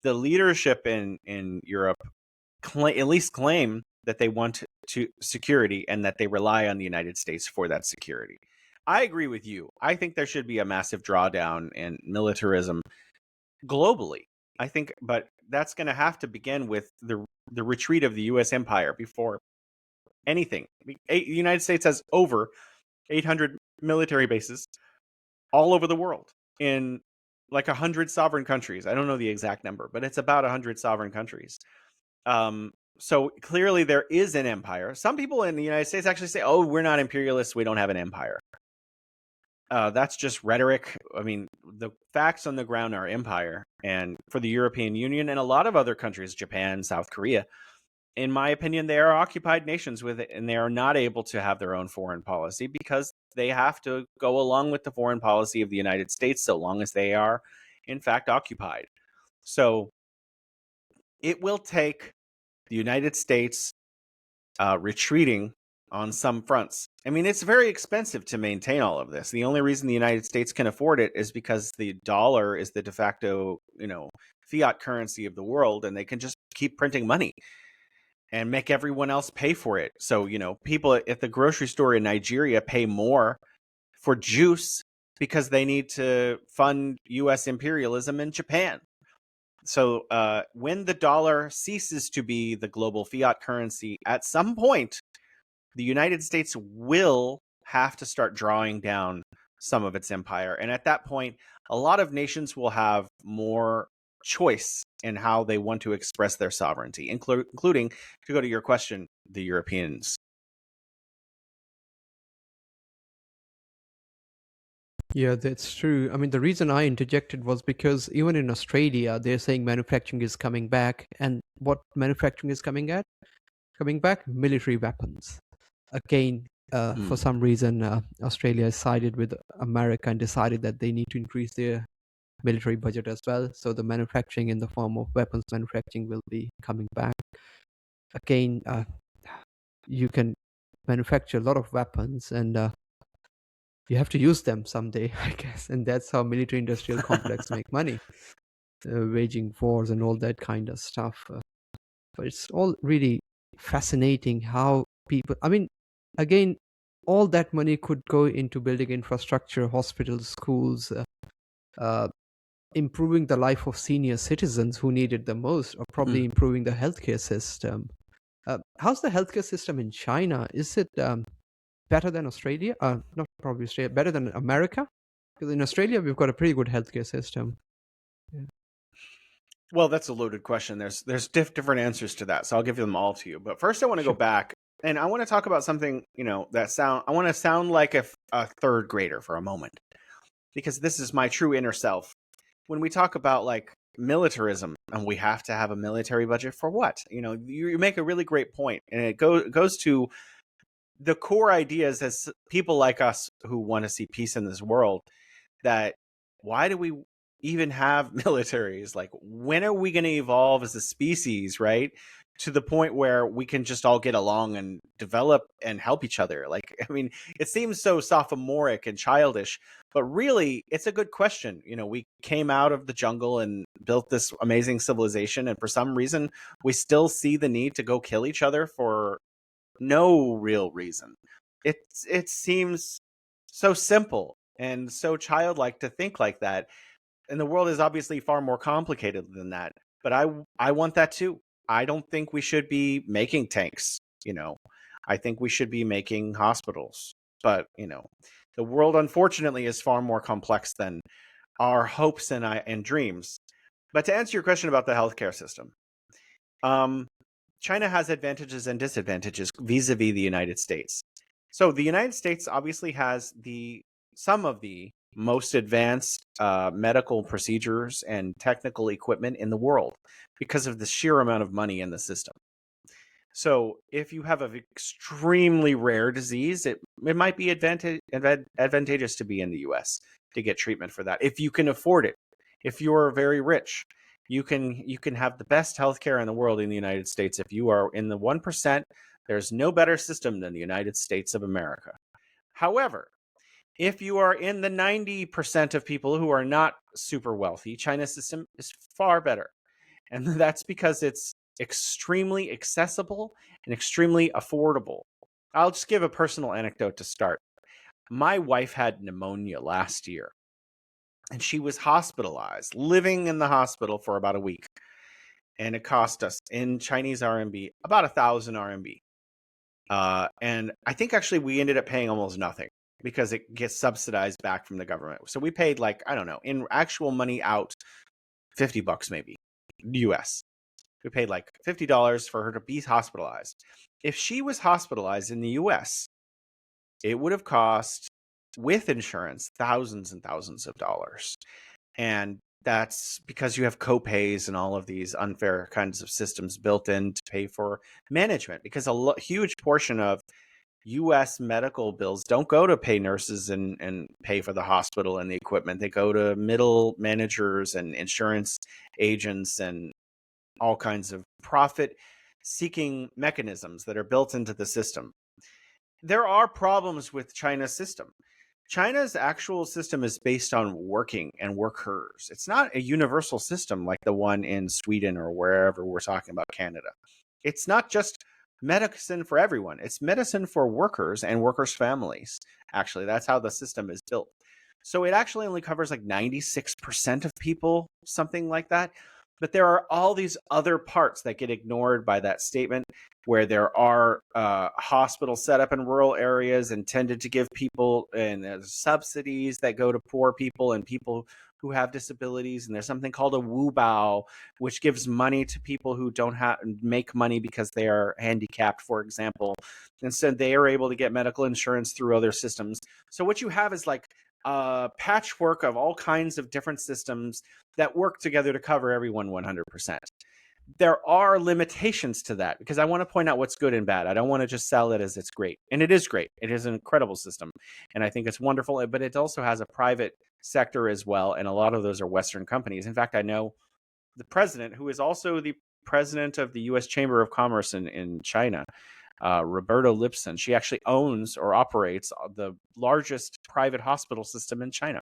the leadership in Europe at least claim that they want security and that they rely on the United States for that security. I agree with you. I think there should be a massive drawdown in militarism globally. I think, but that's going to have to begin with the retreat of the U.S. empire before anything. The United States has over 800 military bases all over the world in like 100 sovereign countries. I don't know the exact number, but it's about 100 sovereign countries. So clearly there is an empire. Some people in the United States actually say, oh, we're not imperialists. We don't have an empire. That's just rhetoric. I mean, the facts on the ground are empire. And for the European Union and a lot of other countries, Japan, South Korea, in my opinion, they are occupied nations with it, and they are not able to have their own foreign policy because they have to go along with the foreign policy of the United States so long as they are, in fact, occupied. So it will take the United States retreating on some fronts. I mean, it's very expensive to maintain all of this. The only reason the United States can afford it is because the dollar is the de facto, fiat currency of the world, and they can just keep printing money and make everyone else pay for it. So, people at the grocery store in Nigeria pay more for juice because they need to fund US imperialism in Japan. So when the dollar ceases to be the global fiat currency, at some point, the United States will have to start drawing down some of its empire. And at that point, a lot of nations will have more choice in how they want to express their sovereignty, including, to go to your question, the Europeans. Yeah, that's true. I mean, the reason I interjected was because even in Australia, they're saying manufacturing is coming back. And what manufacturing is coming back? Military weapons. Again, for some reason, Australia has sided with America and decided that they need to increase their military budget as well. So the manufacturing in the form of weapons manufacturing will be coming back. Again, you can manufacture a lot of weapons and you have to use them someday, I guess. And that's how military industrial complex make money, waging wars and all that kind of stuff. But it's all really fascinating how people, I mean, again, all that money could go into building infrastructure, hospitals, schools, improving the life of senior citizens who need it the most, or probably improving the healthcare system. How's the healthcare system in China? Is it better than Australia? Not probably Australia, better than America? Because in Australia, we've got a pretty good healthcare system. Yeah. Well, that's a loaded question. There's different answers to that, so I'll give them all to you. But first, I want to go back, and I want to talk about something, I want to sound like a third grader for a moment, because this is my true inner self. When we talk about like militarism, and we have to have a military budget for what? You make a really great point, and it goes to the core ideas as people like us who want to see peace in this world, that why do we even have militaries? Like, when are we going to evolve as a species, right? To the point where we can just all get along and develop and help each other. Like, I mean, it seems so sophomoric and childish, but really it's a good question. We came out of the jungle and built this amazing civilization. And for some reason, we still see the need to go kill each other for no real reason. It seems so simple and so childlike to think like that. And the world is obviously far more complicated than that. But I want that too. I don't think we should be making tanks. I think we should be making hospitals. But, the world, unfortunately, is far more complex than our hopes and dreams. But to answer your question about the healthcare system, China has advantages and disadvantages vis-a-vis the United States. So the United States obviously has some of the most advanced medical procedures and technical equipment in the world because of the sheer amount of money in the system. So if you have an extremely rare disease, it might be advantageous to be in the US to get treatment for that, if you can afford it. If you're very rich, you can have the best healthcare in the world in the United States. If you are in the 1%, there's no better system than the United States of America. However, if you are in the 90% of people who are not super wealthy, China's system is far better. And that's because it's extremely accessible and extremely affordable. I'll just give a personal anecdote to start. My wife had pneumonia last year, and she was hospitalized, living in the hospital for about a week. And it cost us, in Chinese RMB, about 1,000 RMB. And I think actually we ended up paying almost nothing, because it gets subsidized back from the government. So we paid, like, I don't know, in actual money out, $50 maybe, US. We paid like $50 for her to be hospitalized. If she was hospitalized in the US, it would have cost, with insurance, thousands and thousands of dollars. And that's because you have co-pays and all of these unfair kinds of systems built in to pay for management, because a huge portion of US medical bills don't go to pay nurses and pay for the hospital and the equipment. They go to middle managers and insurance agents and all kinds of profit-seeking mechanisms that are built into the system. There are problems with China's system. China's actual system is based on working and workers. It's not a universal system like the one in Sweden or wherever we're talking about, Canada. It's not just medicine for everyone. It's medicine for workers and workers' families. Actually, that's how the system is built. So it actually only covers like 96% of people, something like that. But there are all these other parts that get ignored by that statement, where there are hospitals set up in rural areas intended to give people, and there's subsidies that go to poor people and people who have disabilities, and there's something called a Wu Bao, which gives money to people who don't make money because they are handicapped, for example. Instead, they are able to get medical insurance through other systems. So what you have is like a patchwork of all kinds of different systems that work together to cover everyone 100%. There are limitations to that, because I want to point out what's good and bad. I don't want to just sell it as it's great. And it is great. It is an incredible system. And I think it's wonderful, but it also has a private sector as well. And a lot of those are Western companies. In fact, I know the president, who is also the president of the U.S. Chamber of Commerce in China, Roberta Lipson, she actually owns or operates the largest private hospital system in China.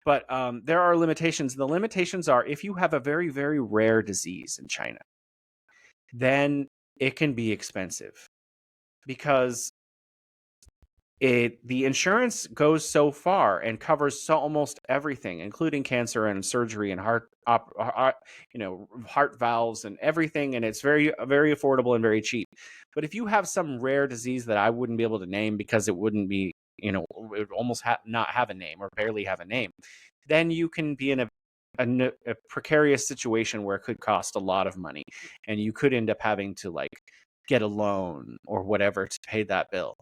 But there are limitations. The limitations are, if you have a very, very rare disease in China, then it can be expensive, because the insurance goes so far and covers almost everything, including cancer and surgery and heart valves and everything, and it's very, very affordable and very cheap. But if you have some rare disease that I wouldn't be able to name because it wouldn't be, it would almost not have a name or barely have a name, then you can be in a precarious situation where it could cost a lot of money, and you could end up having to like get a loan or whatever to pay that bill.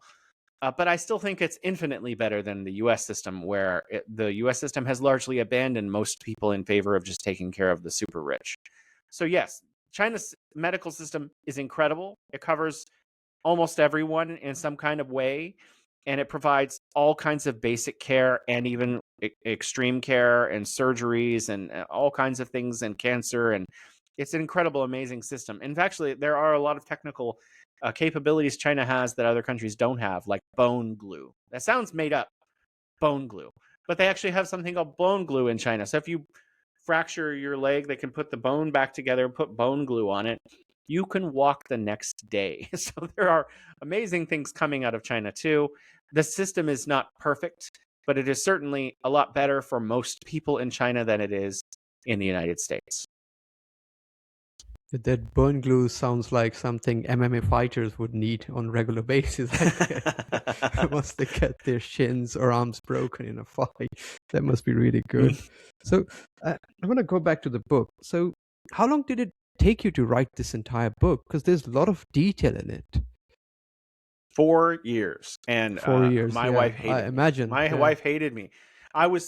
But I still think it's infinitely better than the U.S. system, where the U.S. system has largely abandoned most people in favor of just taking care of the super rich. So yes, China's medical system is incredible. It covers almost everyone in some kind of way, and it provides all kinds of basic care and even extreme care and surgeries and all kinds of things, and cancer. And it's an incredible, amazing system. And actually, there are a lot of technical capabilities China has that other countries don't have, like bone glue. That sounds made up, bone glue. But they actually have something called bone glue in China. So if you fracture your leg, they can put the bone back together and put bone glue on it. You can walk the next day. So there are amazing things coming out of China too. The system is not perfect, but it is certainly a lot better for most people in China than it is in the United States. That bone glue sounds like something MMA fighters would need on a regular basis. Once they get their shins or arms broken in a fight, that must be really good. So I want to go back to the book. So how long did it take you to write this entire book? Because there's a lot of detail in it. 4 years. And 4 years. My wife hated me. I imagine. My wife hated me. I would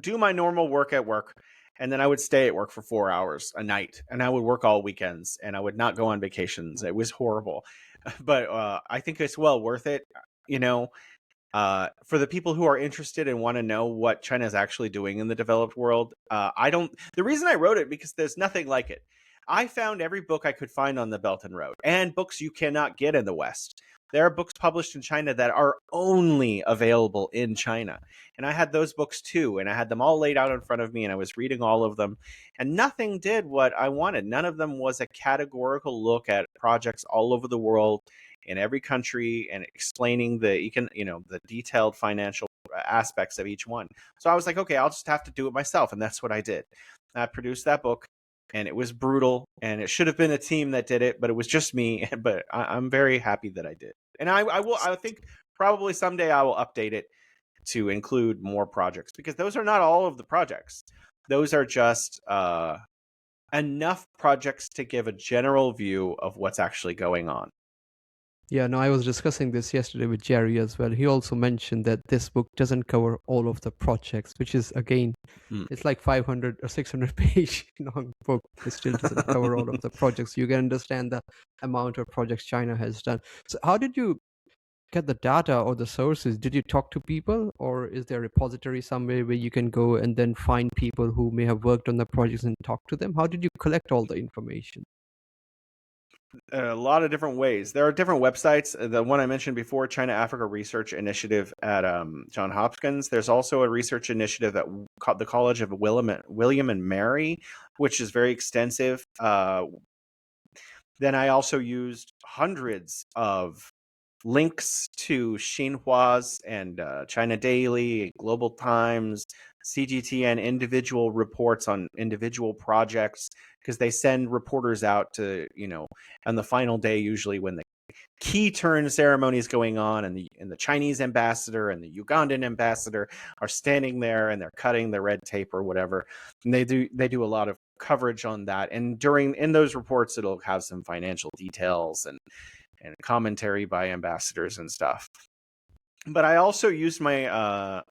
do my normal work at work, and then I would stay at work for 4 hours a night, and I would work all weekends, and I would not go on vacations. It was horrible. But I think it's well worth it, for the people who are interested and want to know what China is actually doing in the developed world. The reason I wrote it, because there's nothing like it. I found every book I could find on the Belt and Road, and books you cannot get in the West. There are books published in China that are only available in China. And I had those books too, and I had them all laid out in front of me, and I was reading all of them, and nothing did what I wanted. None of them was a categorical look at projects all over the world in every country and explaining the detailed financial aspects of each one. So I was like, okay, I'll just have to do it myself, and that's what I did. I produced that book. And it was brutal, and it should have been a team that did it, but it was just me. But I'm very happy that I did. And I think probably someday I will update it to include more projects, because those are not all of the projects. Those are just enough projects to give a general view of what's actually going on. Yeah, no, I was discussing this yesterday with Jerry as well. He also mentioned that this book doesn't cover all of the projects, which is, again, it's like 500 or 600 page long book. It still doesn't cover all of the projects. You can understand the amount of projects China has done. So how did you get the data or the sources? Did you talk to people, or is there a repository somewhere where you can go and then find people who may have worked on the projects and talk to them? How did you collect all the information? A lot of different ways. There are different websites. The one I mentioned before, China Africa Research Initiative at Johns Hopkins. There's also a research initiative at the College of William and Mary, which is very extensive. Then I also used hundreds of links to Xinhua's and China Daily, Global Times, CGTN individual reports on individual projects, because they send reporters out to, on the final day, usually when the key turn ceremony is going on, and the Chinese ambassador and the Ugandan ambassador are standing there and they're cutting the red tape or whatever. And they do a lot of coverage on that. And in those reports, it'll have some financial details and commentary by ambassadors and stuff. But I also used my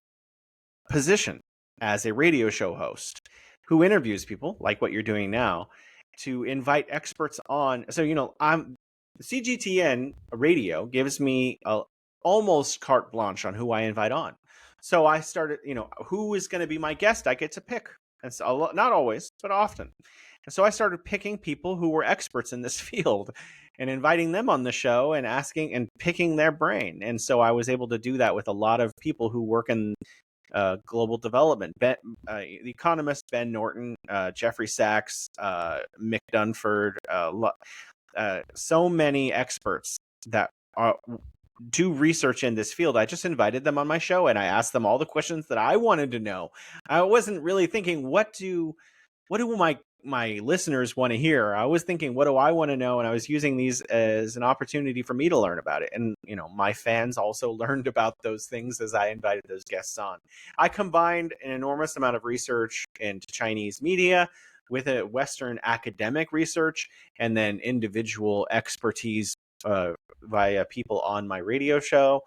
position as a radio show host who interviews people like what you're doing now to invite experts on. So, CGTN radio gives me almost carte blanche on who I invite on. So I started, who is going to be my guest? I get to pick. And so, not always, but often. And so I started picking people who were experts in this field and inviting them on the show and asking and picking their brain. And so I was able to do that with a lot of people who work in global development. The economist Ben Norton, Jeffrey Sachs, Mick Dunford, so many experts that do research in this field. I just invited them on my show and I asked them all the questions that I wanted to know. I wasn't really thinking, what do my listeners want to hear? I was thinking, what do I want to know? And I was using these as an opportunity for me to learn about it. And, my fans also learned about those things as I invited those guests on. I combined an enormous amount of research into Chinese media with a Western academic research and then individual expertise via people on my radio show,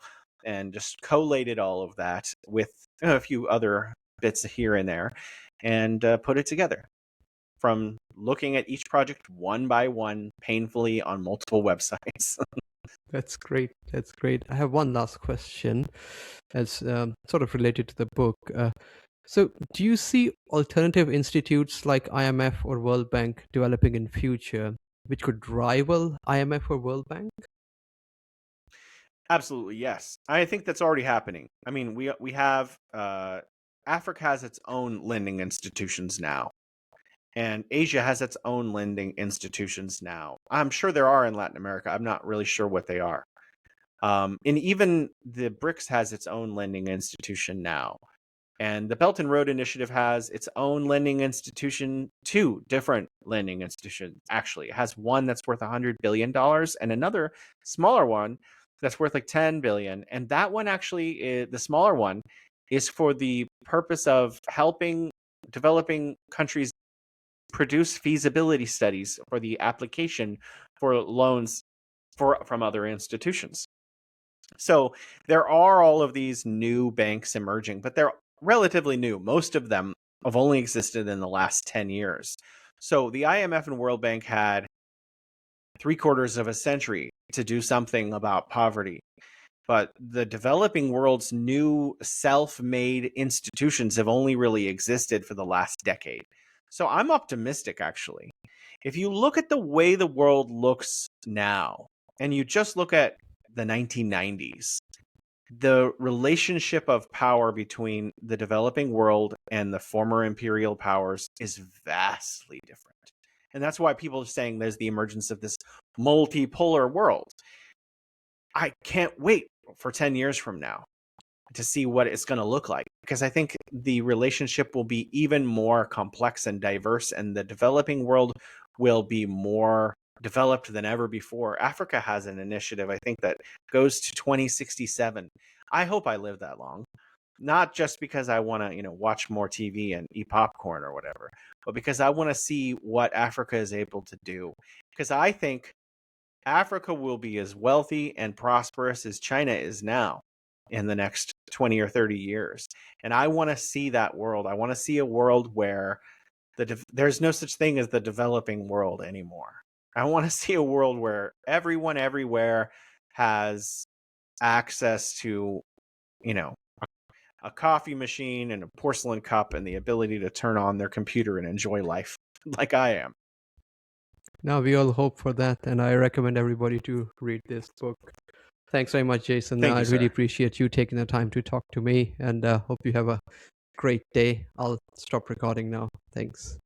and just collated all of that with a few other bits here and there and put it together from looking at each project one by one painfully on multiple websites. That's great. That's great. I have one last question as sort of related to the book. So do you see alternative institutes like IMF or World Bank developing in future, which could rival IMF or World Bank? Absolutely, yes. I think that's already happening. I mean, we have Africa has its own lending institutions now, and Asia has its own lending institutions now. I'm sure there are in Latin America. I'm not really sure what they are. And even the BRICS has its own lending institution now. And the Belt and Road Initiative has its own lending institution, 2 different lending institutions, actually. It has one that's worth $100 billion and another smaller one that's worth like $10 billion. And that one actually, the smaller one, is for the purpose of helping developing countries produce feasibility studies for the application for loans from other institutions. So there are all of these new banks emerging, but they're relatively new. Most of them have only existed in the last 10 years. So the IMF and World Bank had 3/4 of a century to do something about poverty. But the developing world's new self-made institutions have only really existed for the last decade. So I'm optimistic, actually. If you look at the way the world looks now, and you just look at the 1990s, the relationship of power between the developing world and the former imperial powers is vastly different. And that's why people are saying there's the emergence of this multipolar world. I can't wait for 10 years from now to see what it's going to look like, because I think the relationship will be even more complex and diverse, and the developing world will be more developed than ever before. Africa has an initiative, I think, that goes to 2067. I hope I live that long, not just because I want to, watch more TV and eat popcorn or whatever, but because I want to see what Africa is able to do. Because I think Africa will be as wealthy and prosperous as China is now in the next 20 or 30 years. And I want to see that world. I want to see a world where there's no such thing as the developing world anymore. I want to see a world where everyone everywhere has access to, a coffee machine and a porcelain cup and the ability to turn on their computer and enjoy life like I am. Now we all hope for that, and I recommend everybody to read this book. Thanks very much, Jason. Thank you, I sir. really appreciate you taking the time to talk to me, and hope you have a great day. I'll stop recording now. Thanks.